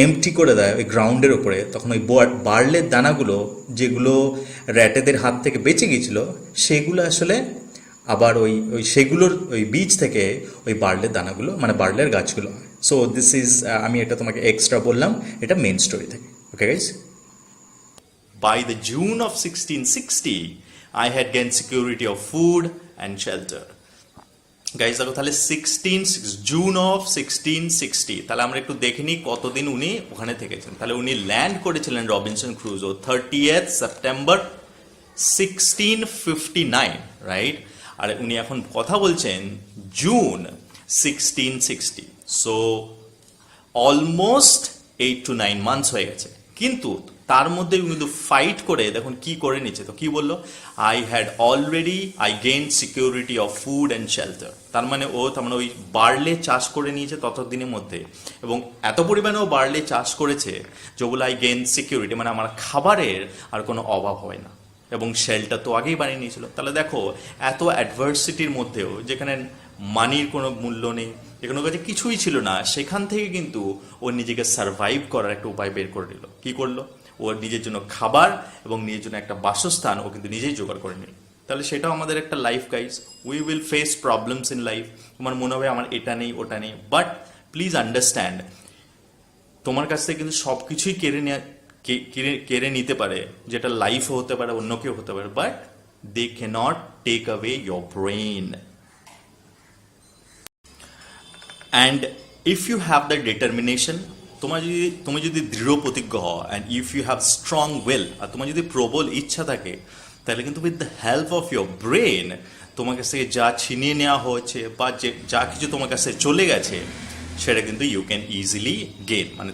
এমটি করে দেয় ওই গ্রাউন্ডের ওপরে, তখন ওই বার্লের দানাগুলো যেগুলো র্যাটেদের হাত থেকে বেঁচে গিয়েছিল সেগুলো আসলে আবার ওই সেগুলোর ওই বীজ থেকে ওই বার্লের দানাগুলো মানে বার্লের গাছগুলো হয়. সো দিস ইজ, আমি এটা তোমাকে এক্সট্রা বললাম, এটা মেন স্টোরি থেকে. Okay guys, by the June of 1660 I had gained security of food and shelter. Guys দেখো, তাহলে জুন অফ 1660, তাহলে আমরা একটু দেখে নিই কতদিন উনি ওখানে থেকেছেন. তাহলে উনি ল্যান্ড করেছিলেন রবিনসন ক্রুজো 30th সেপ্টেম্বর 1659, রাইট? আর উনি এখন কথা বলছেন June 1660. So almost 8 to 9 months হয়ে গেছে. কিন্তু তার মধ্যে কিন্তু ফাইট করে দেখুন কি করে নিচ্ছে। তো কি বললো, I gain security of food and shelter. তার মানে ওই বার্লে চাষ করে নিয়েছে ততদিনের মধ্যে, এবং এত পরিমাণে ও বার্লে চাষ করেছে যেগুলো আই গেইন সিকিউরিটি, মানে আমার খাবারের আর কোনো অভাব হয় না, এবং শেলটা তো আগেই বানিয়ে নিয়েছিল। তাহলে দেখো এত অ্যাডভার্সিটির মধ্যেও, যেখানে মানির কোনো মূল্য নেই, যেখানে ওর কাছে কিছুই ছিল না, সেখান থেকে কিন্তু ও নিজেকে সার্ভাইভ করার একটা উপায় বের করে নিল। কি করলো, ওর নিজের জন্য খাবার এবং নিজের জন্য একটা বাসস্থান ও কিন্তু নিজেই জোগাড় করে নিল। তাহলে সেটাও আমাদের একটা life guys. We will face problems in life. তোমার মনে হবে আমার এটা নেই ওটা নেই, বাট প্লিজ আন্ডারস্ট্যান্ড, তোমার কাছ থেকে কিন্তু সব কিছুই কেড়ে নিতে পারে, যেটা লাইফও হতে পারে, অন্য কেউ হতে পারে, but they can't take away your brain. And if you have the determination, তুমি যদি দৃঢ় প্রতিজ্ঞ হও, and if you have strong will, আর তোমার যদি প্রবল ইচ্ছা থাকে, তাহলে কিন্তু with the help of your brain তোমার কাছ থেকে যা ছিনিয়ে নেওয়া হয়েছে বা যা কিছু তোমার কাছে চলে গেছে, সেটা কিন্তু ইউ ক্যান ইজিলি গেন। মানে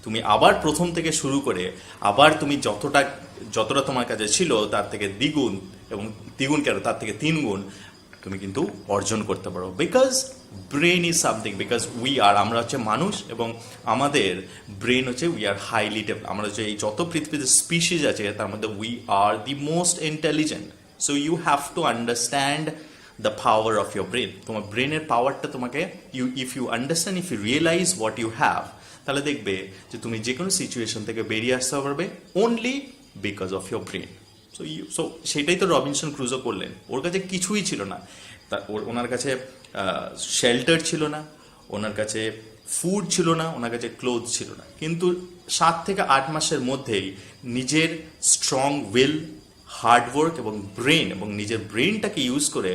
তুমি আবার প্রথম থেকে শুরু করে আবার তুমি যতটা তোমার কাছে ছিল তার থেকে দ্বিগুণ, এবং দ্বিগুণ কেন, তার থেকে 3 গুণ তুমি কিন্তু অর্জন করতে পারো। Because brain is something, because আমরা হচ্ছে মানুষ, এবং আমাদের ব্রেন হচ্ছে উই আর হাইলি ডেভেলপ। আমরা হচ্ছে এই যত পৃথিবীতে স্পিসিস আছে তার মধ্যে we are the most intelligent. So you have to understand the power of your brain. তোমার ব্রেনের পাওয়ারটা তোমাকে if you understand, if you realize what you have, তাহলে দেখবে যে তুমি যে কোনো সিচুয়েশন থেকে বেরিয়ে আসতে পারবে only because of your brain. So সেটাই তো রবিনসন ক্রুজো করলেন। ওর কাছে কিছুই ছিল না, ওনার কাছে শেল্টার ছিল না, ওনার কাছে ফুড ছিল না, ওনার কাছে ক্লোথ ছিল না, কিন্তু 7 থেকে 8 মাসের মধ্যেই নিজের স্ট্রং উইল, হার্ডওয়ার্ক এবং ব্রেন, এবং নিজের ব্রেনটাকে ইউজ করে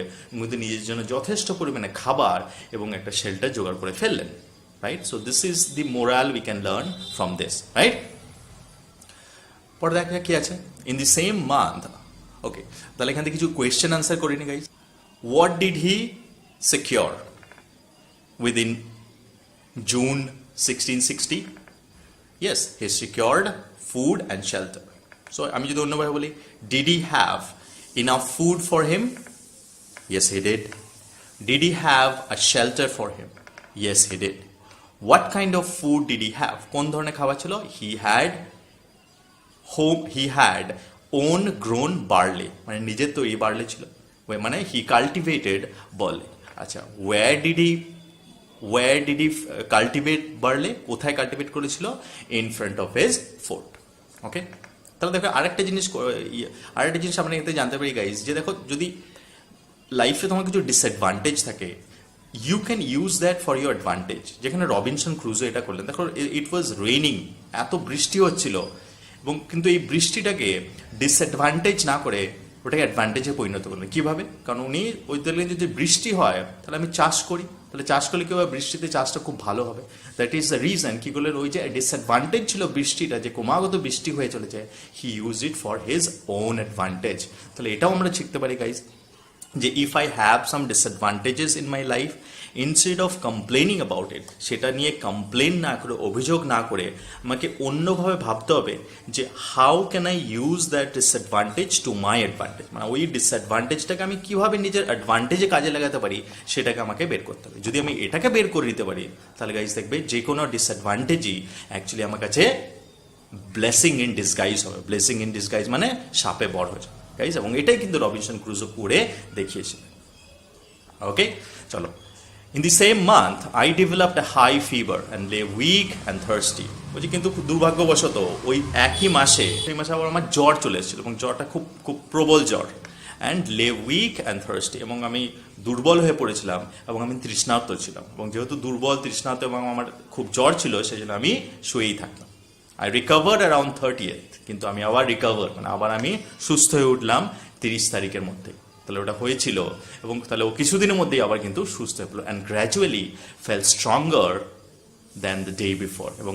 নিজের জন্য যথেষ্ট পরিমাণে খাবার এবং একটা শেল্টার জোগাড় করে ফেললেন। Right? So this is the moral we can learn from this. Right? পরে দেখা কি আছে, ইন দি সেম মান্থ। ওকে, তাহলে এখান থেকে কিছু কোয়েশ্চেন আনসার করিনি guys. What did he secure within June 1660? Yes, he secured food and shelter. So আমি যদি অন্যভাবে বলি, did he have enough food for him? Yes, he did. Did he have a shelter for him? Yes, he did. What kind of food did he have? কোন ধরনের খাবার ছিল? He had own grown barley, মানে নিজের তৈরি barley ছিল, মানে he cultivated barley. আচ্ছা, where did he cultivate barley? কোথায় কাল্টিভেট করেছিল? In front of his fort. ওকে, তাহলে দেখো আরেকটা জিনিস আমরা এতে জানতে পারি গাইজ, যে দেখো যদি লাইফে তোমার কিছু ডিসঅ্যাডভান্টেজ থাকে, you can use that for your advantage. যেখানে রবিনসন ক্রুজো এটা করলেন, দেখো ইট ওয়াজ রেইনিং, এত বৃষ্টি হচ্ছিল, এবং কিন্তু এই বৃষ্টিটাকে ডিসঅ্যাডভান্টেজ না করে ওটাকে অ্যাডভান্টেজে পরিণত করলেন। কীভাবে? কারণ উনি ওই দেখলেন যদি বৃষ্টি হয় তাহলে আমি চাষ করি, তাহলে চাষ করলে কী হবে, বৃষ্টিতে চাষটা খুব ভালো হবে। দ্যাট ইজ দ্য রিজন কী করলেন, ওই যে ডিসঅ্যাডভান্টেজ ছিল বৃষ্টিটা, যে ক্রমাগত বৃষ্টি হয়ে চলেছে, he use it for his own advantage. তাহলে এটাও আমরা শিখতে পারি গাইজ, যে if I have some disadvantages in my life, instead of complaining about it, সেটা নিয়ে কমপ্লেন না করে, অভিযোগ না করে, আমাকে অন্যভাবে ভাবতে হবে যে how can I use that disadvantage to my advantage. মানে ওই ডিসঅ্যাডভান্টেজটাকে আমি কীভাবে নিজের অ্যাডভান্টেজে কাজে লাগাতে পারি, সেটাকে আমাকে বের করতে হবে। যদি আমি এটাকে বের করে দিতে পারি, তাহলে গাইজ দেখবে যে কোনো ডিসঅ্যাডভান্টেজই অ্যাকচুয়ালি আমার কাছে ব্লেসিং ইন ডিসগাইজ হবে। ব্লেসিং ইন ডিসগাইজ মানে সাপে বড় হয়ে যাবে গাইজ, এবং এটাই কিন্তু রবিনসন ক্রুজো করে দেখিয়েছিলেন। ওকে, চলো। In the same month, I developed a high fever and lay weak and thirsty. বলছি কিন্তু দুর্ভাগ্যবশত ওই একই মাসে আবার আমার জ্বর চলে এসেছিল, এবং জ্বরটা খুব খুব প্রবল জ্বর। অ্যান্ড লে উইক অ্যান্ড থার্স্টি, এবং আমি দুর্বল হয়ে পড়েছিলাম, এবং আমি তৃষ্ণার্ত ছিলাম। এবং যেহেতু দুর্বল, তৃষ্ণার্ত এবং আমার খুব জ্বর ছিল, সেই জন্য আমি শুয়েই থাকতাম। আই রিকভার্ড অ্যারাউন্ড 30th, কিন্তু আমি আবার আবার আমি সুস্থ হয়ে উঠলাম 30 তারিখের মধ্যে। তাহলে ওটা হয়েছিল, এবং তাহলে ও কিছুদিনের মধ্যেই আবার কিন্তু সুস্থ হয়ে পড়লো, and gradually fail stronger than the day before. এবং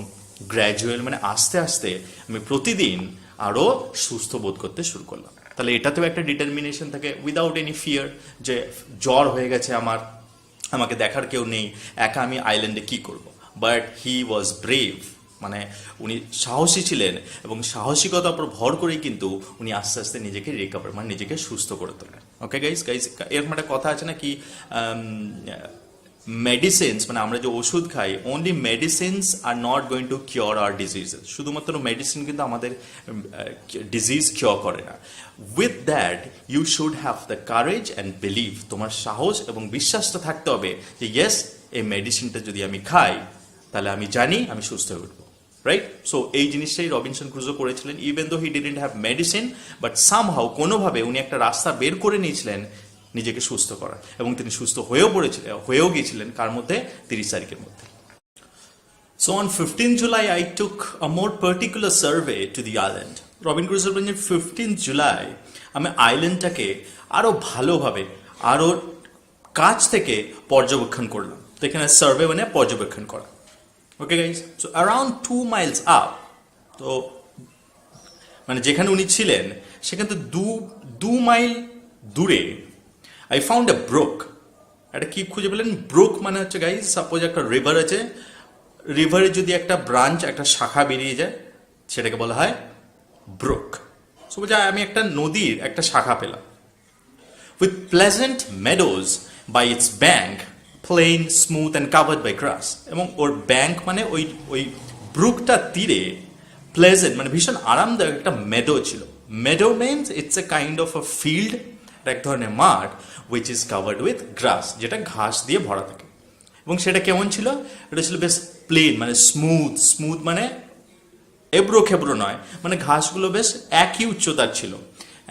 গ্র্যাজুয়াল মানে আস্তে আস্তে আমি প্রতিদিন আরও সুস্থ বোধ করতে শুরু করলাম। তাহলে এটাতেও একটা ডিটারমিনেশন থাকে, উইদাউট এনি ফিয়ার, যে জ্বর হয়ে গেছে আমার, আমাকে দেখার কেউ নেই, একা আমি আইল্যান্ডে কি করব। বাট হি ওয়াজ ব্রেভ, মানে উনি সাহসী ছিলেন এবং সাহসিকতার উপর ভর করেই কিন্তু উনি আস্তে আস্তে নিজেকে রিকভার মানে নিজেকে সুস্থ করে তোলেন। ওকে গাইস, এরকম একটা কথা আছে না কি, মেডিসিনস মানে আমরা যে ওষুধ খাই, only medicines are not going to cure our diseases, শুধুমাত্র মেডিসিন কিন্তু আমাদের ডিজিজ কিওর করে না। With that you should have the courage and believe, তোমার সাহস এবং বিশ্বাসটা থাকতে হবে যে ইয়েস, এই মেডিসিনটা যদি আমি খাই তাহলে আমি জানি আমি সুস্থ হয়ে উঠবো, রাইট? সো এই জিনিসটাই রবিনসন ক্রুজো করেছিলেন। Even though he didn't have medicine, but somehow কোনোভাবে উনি একটা রাস্তা বের করে নিয়েছিলেন নিজেকে সুস্থ করা, এবং তিনি সুস্থ হয়েও গিয়েছিলেন কার মধ্যে? 30 তারিখের মধ্যে। So on 15th July, I took a more particular survey to the island. Robin ক্রুজো বলেন 15th July আমি আইল্যান্ডটাকে আরো ভালোভাবে আরো কাছ থেকে পর্যবেক্ষণ করলাম। তো এখানে সার্ভে মানে পর্যবেক্ষণ করা। Okay guys, so around 2 miles up, তো মানে যেখানে উনি ছিলেন সেখান থেকে 2 মাইল দূরে I found a brook. একটা কি খুঁজে পেলেন? ব্রুক মানে হচ্ছে গাইজ, সাপোজ একটা রিভার আছে, রিভারে যদি একটা ব্রাঞ্চ একটা শাখা বেরিয়ে যায় সেটাকে বলা হয় ব্রুক। সাপোজ আমি একটা নদীর একটা শাখা পেলাম। With pleasant meadows by its bank, plain smooth and covered by grass, এবং ওর ব্যাঙ্ক মানে ওই ব্রুকটার তীরে প্লেজেন্ট মানে ভীষণ আরামদায়ক একটা মেডো ছিল। Meadow means it's a kind of a field, এক ধরনের মাঠ, উইচ ইজ কাভার্ড উইথ গ্রাস, যেটা ঘাস দিয়ে ভরা থাকে। এবং সেটা কেমন ছিল? এটা ছিল বেশ প্লেন মানে স্মুথ মানে এবড়ো খেবড়ো নয়, মানে ঘাসগুলো বেশ একই উচ্চতার ছিল।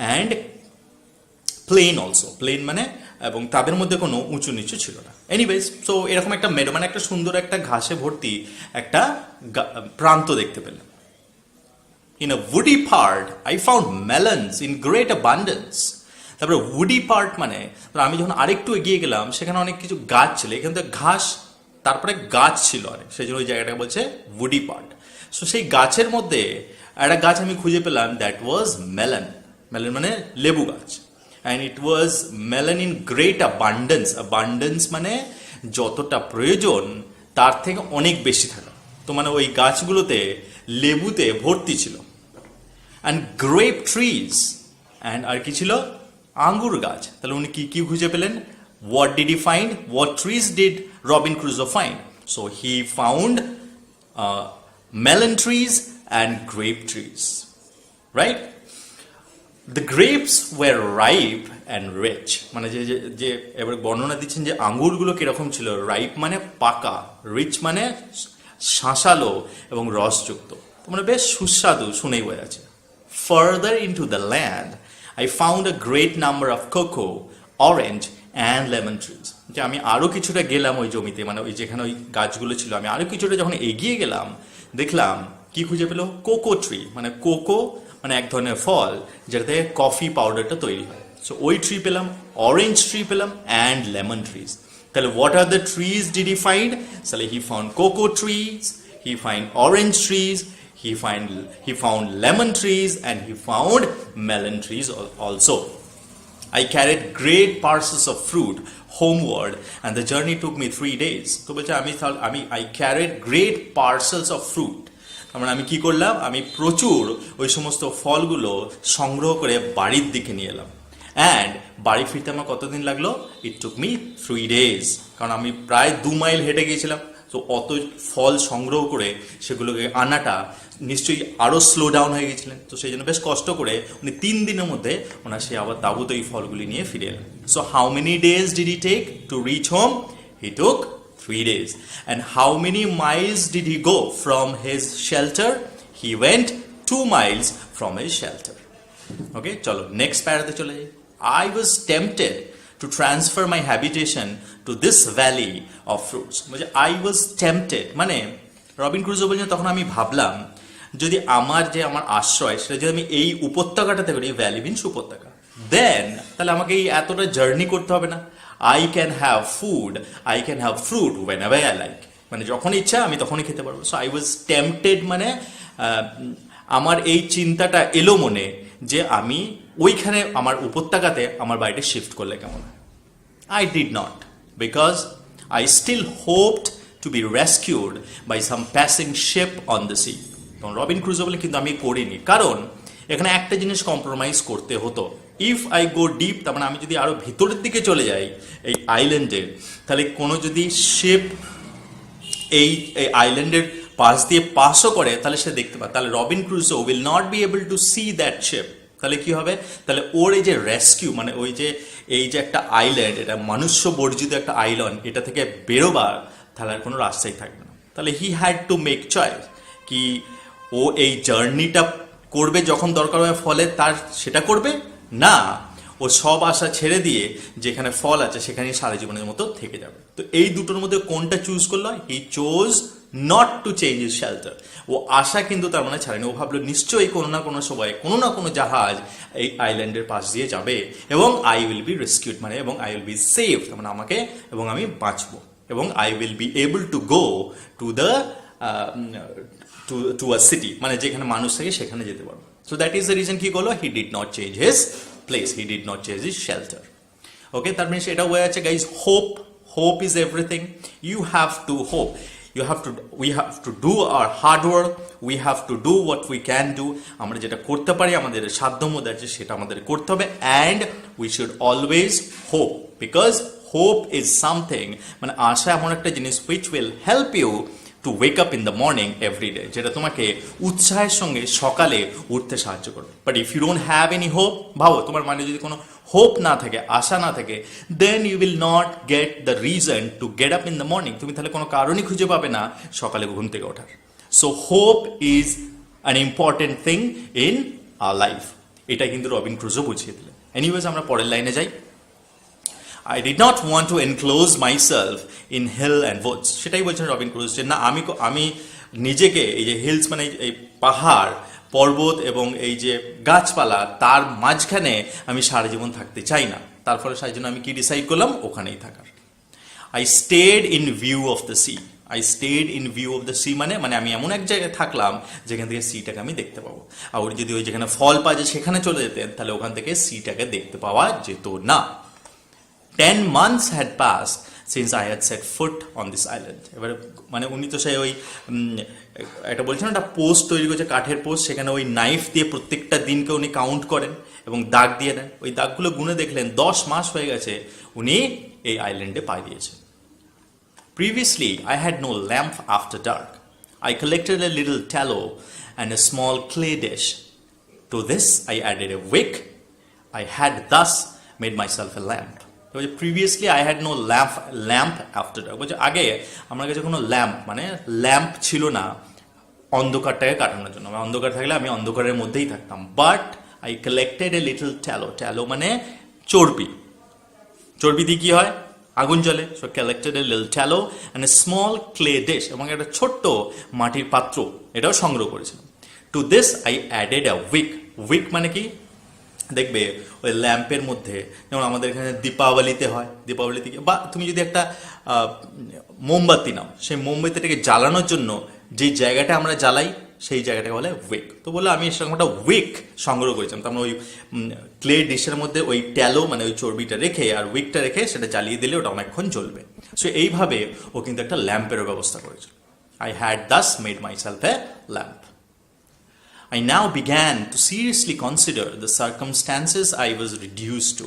অ্যান্ড প্লেন অলসো, প্লেন মানে এবং তাদের মধ্যে কোনো উঁচু নিচু ছিল না। এনিওয়েজ, সো এরকম একটা মেডো মানে একটা সুন্দর একটা ঘাসে ভর্তি একটা প্রান্ত দেখতে পেলাম। In a woody part, I found melons in great abundance. তারপরে উডি পার্ট মানে আমি যখন আরেকটু এগিয়ে গেলাম সেখানে অনেক কিছু গাছ ছিল, এখানে তো ঘাস তারপরে গাছ ছিল অনেক, সেই জন্য ওই জায়গাটাকে বলছে উডি পার্ট। সো সেই গাছের মধ্যে একটা গাছ আমি খুঁজে পেলাম, দ্যাট ওয়াজ মেলন। মেলন মানে লেবু গাছ। And it was melon in great abundance মানে যতটা প্রয়োজন তার থেকে অনেক বেশি থাকা। তো মানে ওই গাছগুলোতে লেবুতে ভর্তি ছিল। অ্যান্ড গ্রেপ ট্রিজ, অ্যান্ড আর কি ছিল? আঙ্গুর গাছ। তাহলে উনি কি কি খুঁজে পেলেন? What did he find? What trees did Robin Crusoe find? So he found melon trees and grape trees, right? The grapes were ripe and rich, মানে যে এবার বর্ণনা দিচ্ছেন যে আঙ্গুরগুলো কিরকম ছিল। রাইপ মানে পাকা, রিচ মানে শাঁসালো এবং রসযুক্ত, তো মানে বেশ সুস্বাদু, শুনেই বোঝা যাচ্ছে। Further into the land I found a great number of cocoa, orange and lemon trees. যে আমি আরো কিছুটা গেলাম ওই জমিতে, মানে ওই যেখানে ওই গাছগুলো ছিল, আমি আরো কিছুটা যখন এগিয়ে গেলাম দেখলাম কি খুঁজে পেল? কোকো ট্রি, মানে কোকো মানে এক ধরনের ফল যেটাতে কফি পাউডারটা তৈরি হয়। সো ওই ট্রি পেলাম, অরেঞ্জ ট্রি পেলাম অ্যান্ড লেমন ট্রিজ। তাহলে what are the trees did he find? তাহলে he found cocoa trees, he find orange trees, he found lemon trees, and he found melon trees also. I carried great parcels of fruit homeward, and the journey took me 3 days. তো বলছে I carried great parcels of fruit. মানে আমি কি করলাম? আমি প্রচুর ওই সমস্ত ফলগুলো সংগ্রহ করে বাড়ির দিকে নিয়ে এলাম। অ্যান্ড বাড়ি ফিরতে আমার কতদিন লাগলো? ইট টুক মি 3 days, কারণ আমি প্রায় 2 মাইল হেঁটে গিয়েছিলাম। তো অত ফল সংগ্রহ করে সেগুলোকে আনাটা নিশ্চয়ই আরো স্লো ডাউন হয়ে গেছিলেন, তো সেই জন্য বেশ কষ্ট করে উনি 3 দিনের মধ্যে ওনার সে আবার তাঁবুতে এই ফলগুলি নিয়ে ফিরে এলেন। So how many days did he take to reach home? He took 3 days. And how many miles did he go from his shelter? He went 2 miles from his shelter. Okay, চলো নেক্সট প্যারাতে চলে যাই। I was tempted to transfer my habitation to this valley of fruits. মানে I was tempted মানে রবিন ক্রুজো বলছেন তখন আমি ভাবলাম যদি আমার আশ্রয় সেটা যদি আমি এই উপত্যকাটাতে করি, ভ্যালি মিনস উপত্যকা, দেন তাহলে আমাকে এই এতটা জার্নি করতে হবে না। I can have fruit whenever I like, মানে যখন ইচ্ছা আমি তখনই খেতে পারবো। সো I was tempted মানে আমার এই চিন্তাটা এলো মনে যে আমি ওইখানে আমার উপত্যকাতে আমার বাড়িটা শিফট করলে কেমন হয়। I did not, because I still hoped to be rescued by some passing ship on the sea. তখন রবিন ক্রুজো বলে কিন্তু আমি করিনি, কারণ এখানে একটা জিনিস কম্প্রোমাইজ করতে হতো। ইফ আই গো ডিপ, তার মানে আমি যদি আরো ভিতরের দিকে চলে যাই এই আইল্যান্ডে, তাহলে কোনো যদি শিপ এই আইল্যান্ডের পাশ দিয়ে পাসও করে তাহলে সে দেখতে পায়, তাহলে Robin Crusoe will not be able to see that ship. তাহলে কি হবে, তাহলে ওর এই যে রেস্কিউ মানে ওই যে এই যে একটা আইল্যান্ড, এটা মনুষ্য বর্জিত একটা আইল্যান্ড, এটা থেকে বেরোবার তাহলে আর কোনো রাস্তাই থাকবে না। তাহলে he had to make choice কি ও এই জার্নিটা করবে যখন দরকার হয় ফলে তার সেটা করবে, না ও সব আশা ছেড়ে দিয়ে যেখানে ফল আছে সেখানে সারা জীবনের মতো থেকে যাবে। তো এই দুটোর মধ্যে কোনটা চুজ করলো? He chose not to change his shelter. ও আশা কিন্তু তার মানে ছাড়েনি, ও ভাবলো নিশ্চয়ই কোনো না কোনো সময় কোনো না কোনো জাহাজ এই আইল্যান্ডের পাশ দিয়ে যাবে এবং আই উইল বি রেস্কিউড, মানে এবং আই উইল বি সেফ, মানে আমাকে এবং আমি বাঁচবো, এবং I will be able to go to the to a city, মানে যেখানে মানুষ থাকে সেখানে যেতে পারবো। So that is the reason কি করলো, he did not change his place, he did not change his shelter. Okay, তার মানে সেটা হয়ে আছে guys, hope is everything. You have to hope, we have to do our hard work, we have to do what we can do. আমরা যেটা করতে পারি আমাদের সাধ্যমতো আছে সেটা আমাদের করতে হবে, and we should always hope, because hope is something, মানে আশা এমন একটা জিনিস which will help you to wake up in the morning every day, যেটা তোমাকে উৎসাহের সঙ্গে সকালে উঠতে সাহায্য করবে। But if you don't have any hope, ভাবো তোমার মানে যদি কোনো হোপ না থাকে, আশা না থাকে, then you will not get the reason to get up in the morning. তুমি তাহলে কোনো কারণই খুঁজে পাবে না সকালে ঘুম থেকে ওঠার। So hope is an important thing in our life, এটা কিন্তু রবিন ক্রুজো বুঝিয়ে দিলেন। এনিওয়েজ আমরা পরের লাইনে যাই। I did not want to enclose myself in hill and woods. সেটাই বলছেন রবিন ক্রুজ, যে না আমি নিজেকে এই যে হিলস মানে এই পাহাড় পর্বত এবং এই যে গাছপালা তার মাঝখানে আমি সারা জীবন থাকতে চাই না। তার ফলে সেই জন্য আমি কি ডিসাইড করলাম, ওখানেই থাকার। I stayed in view of the sea. I stayed in view of the sea মানে আমি এমন এক জায়গায় থাকলাম যেখান থেকে সিটাকে আমি দেখতে পাবো। আর যদি ওই যেখানে ফল পাওয়া যায় সেখানে চলে যেতেন তাহলে ওখান থেকে সিটাকে দেখতে পাওয়া যেত না। 10 months had passed since I had set foot on this island. এবারে মানে উনি তো সেই ওই একটা বলছেন একটা পোস্ট তৈরি করেছে, কাঠের পোস্ট, সেখানে ওই নাইফ দিয়ে প্রত্যেকটা দিনকে উনি কাউন্ট করেন এবং দাগ দিয়ে নেন। ওই দাগগুলো গুনে দেখলেন 10 মাস হয়ে গেছে উনি এই আইল্যান্ডে পা দিয়েছেন। Previously, I had no lamp after dark. I collected a little tallow and a small clay dish. To this, I added a wick. I had thus made myself a lamp. Previously, I had no lamp after dark. বলছে আগে আমার কাছে কোনো lamp ছিল না অন্ধকারটাকে কাটানোর জন্য। অন্ধকার থাকলে আমি অন্ধকারের মধ্যেই থাকতাম। But I collected a little tallow মানে চর্বি দিয়ে কি হয়, আগুন জ্বলে। So collected a little tallow and a small clay dish, এবং একটা ছোট্ট মাটির পাত্র এটাও সংগ্রহ করেছিলাম। To this I added a wick মানে কি, দেখবে ওই ল্যাম্পের মধ্যে যেমন আমাদের এখানে দীপাবলিতে হয়, দীপাবলিতে বা তুমি যদি একটা মোমবাতি নাও, সেই মোমবাতিটাকে জ্বালানোর জন্য যে জায়গাটা আমরা জ্বালাই সেই জায়গাটাকে বলে উইক। তো বললো আমি এর সঙ্গে একটা উইক সংগ্রহ করেছিলাম। তার মানে ওই ক্লে ডিশের মধ্যে ওই ট্যালো মানে ওই চর্বিটা রেখে আর উইকটা রেখে সেটা জ্বালিয়ে দিলে ওটা অনেকক্ষণ জ্বলবে। সো এইভাবে ও কিন্তু একটা ল্যাম্পেরও ব্যবস্থা করেছিল। I had Das made myself A lamp. I now began to seriously consider the circumstances I was reduced to.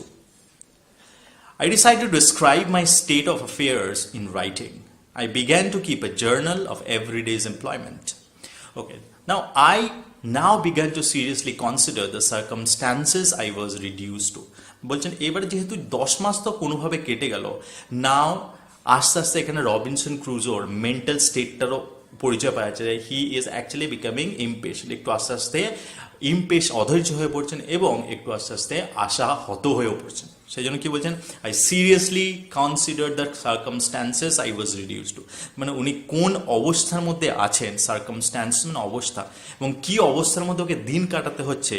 I decided to describe my state of affairs in writing. I began to keep a journal of every day's employment. Okay, I now began to seriously consider the circumstances I was reduced to. বলছেন এবারে যেহেতু 10 মাস তো কোনোভাবে কেটে গেল, নাও আস্তে আস্তে এখানে রবিনসন ক্রুজোর মেন্টাল স্টেটটারও পরিচয় পাওয়া যাচ্ছে। He is actually becoming impatient, একটু আস্তে আস্তে অধৈর্য হয়ে পড়ছেন এবং একটু আস্তে আস্তে আশাহত হয়েও পড়ছেন। সেই জন্য কি বলছেন, I seriously consider the circumstances I was reduced to, মানে উনি কোন অবস্থার মধ্যে আছেন, সার্কামস্ট্যান্স মানে অবস্থা, এবং কি অবস্থার মধ্যে ওকে দিন কাটাতে হচ্ছে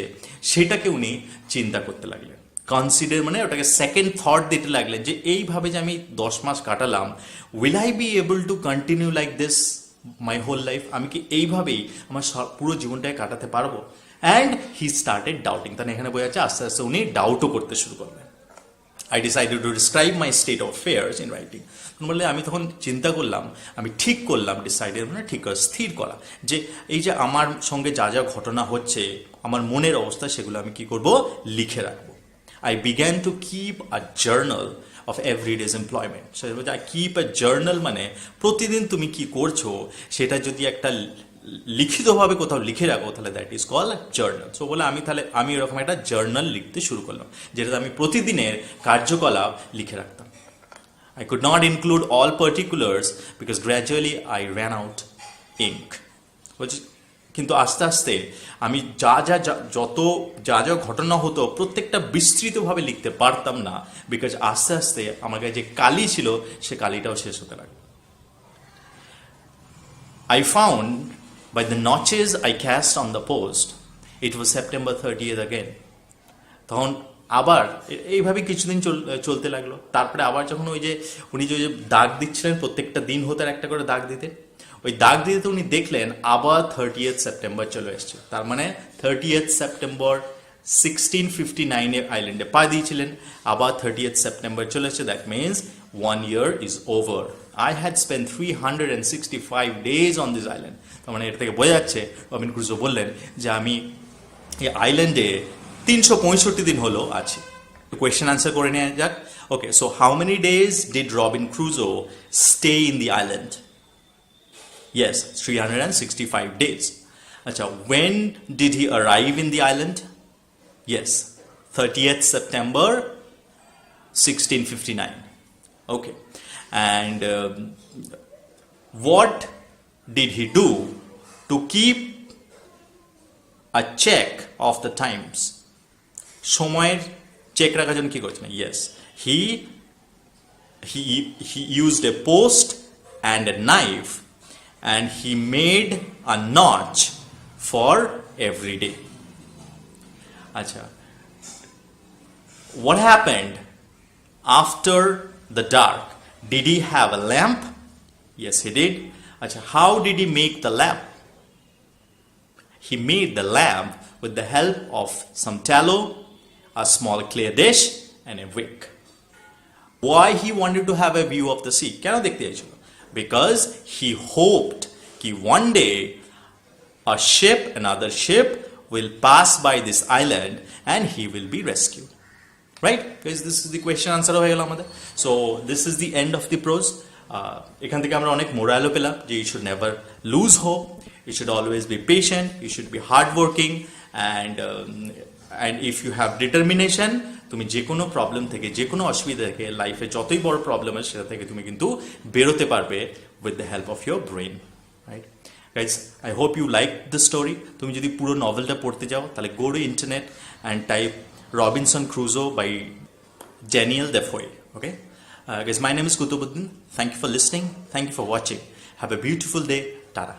সেটাকে উনি চিন্তা করতে লাগলেন। কনসিডার মানে ওটাকে সেকেন্ড থট দিতে লাগলেন যে এইভাবে যে আমি 10 মাস কাটালাম, will I be able to continue like this my whole life, আমি কি এইভাবেই আমার পুরো জীবনটাকে কাটাতে পারবো? অ্যান্ড হি স্টার্টেড ডাউটিং, তাহলে এখানে বোঝা যাচ্ছে আস্তে আস্তে উনি ডাউটও করতে শুরু করলেন। I decided to describe my state of affairs in writing. বললে আমি তখন চিন্তা করলাম, আমি ঠিক করলাম, ডিসাইডেড মানে ঠিক করা, স্থির করা, যে এই যে আমার সঙ্গে যা যা ঘটনা হচ্ছে, আমার মনের অবস্থা, সেগুলো আমি কি করব, লিখে রাখবো। I began to keep a journal of everyday's employment. So I keep a journal মানে প্রতিদিন তুমি কি করছো সেটা যদি একটা লিখিতভাবে কোথাও লিখে রাখো তাহলে that is call journal. So বলে আমি এরকম একটা জার্নাল লিখতে শুরু করলাম, যেটাতে আমি প্রতিদিনের কার্যকলাপ লিখে রাখতাম। I could not include all particulars because gradually I ran out ink. কিন্তু আস্তে আস্তে আমি যা যা ঘটনা হতো প্রত্যেকটা বিস্তৃতভাবে লিখতে পারতাম না, বিকজ আস্তে আস্তে আমার কাছে যে কালি ছিল সে কালিটাও শেষ হতে লাগলো। I found by the notches I cast on the post it was September 30th again. তখন আবার এইভাবে কিছুদিন চলতে লাগলো। তারপরে আবার যখন উনি যে দাগ দিচ্ছিলেন, প্রত্যেকটা দিন হতে একটা করে দাগ দিতে, ওই দাগ দিতে উনি দেখলেন আবার 30th সেপ্টেম্বর চলে এসছে। তার মানে 30th সেপ্টেম্বর 1659 আইল্যান্ডে পা দিয়েছিলেন, আবার 30th সেপ্টেম্বর চলে এসছে। That means 1 year is over. I had spent 365 days on this island. তার মানে এর থেকে বোঝা যাচ্ছে, রবিন ক্রুজো বললেন যে আমি এই আইল্যান্ডে 365 দিন হলো আছি। কোয়েশ্চেন আনসার করে নেওয়া যাক। Okay, so how many days did Robin Crusoe stay in the island? Yes, 365 days. Acha, when did he arrive in the island? Yes, 30th September 1659. Okay, and what did he do to keep a check of the times? সময়ের check রাখার জন্য কি করছেন? Yes, he used a post and a knife and he made a notch for every day. Acha, what happened after the dark? Did he have a lamp? Yes, he did. Acha, how did he make the lamp? He made the lamp with the help of some tallow, a small clay dish and a wick. Why he wanted to have a view of the sea? Keno dekhte chaychilo? Because he hoped that one day another ship will pass by this island and he will be rescued. Right? Because this is the question answer হয়ে গেল আমাদের। So this is the end of the prose. এখান থেকে আমরা অনেক মোরালও পেলাম যে you should never lose hope, you should always be patient, you should be hardworking, and if you have determination, তুমি যে কোনো প্রবলেম থেকে, যে কোনো অসুবিধা থেকে, লাইফে যতই বড় প্রবলেম আছে সেটা থেকে তুমি কিন্তু বেরোতে পারবে with the help of your brain. Right? Guys, I hope you liked the story. তুমি যদি পুরো নভেলটা পড়তে যাও তাহলে go to internet and type Robinson Crusoe by Daniel Defoe. Okay? Guys, my name is Kutubuddin. Thank you for listening. Thank you for watching. Have a beautiful day. Tara.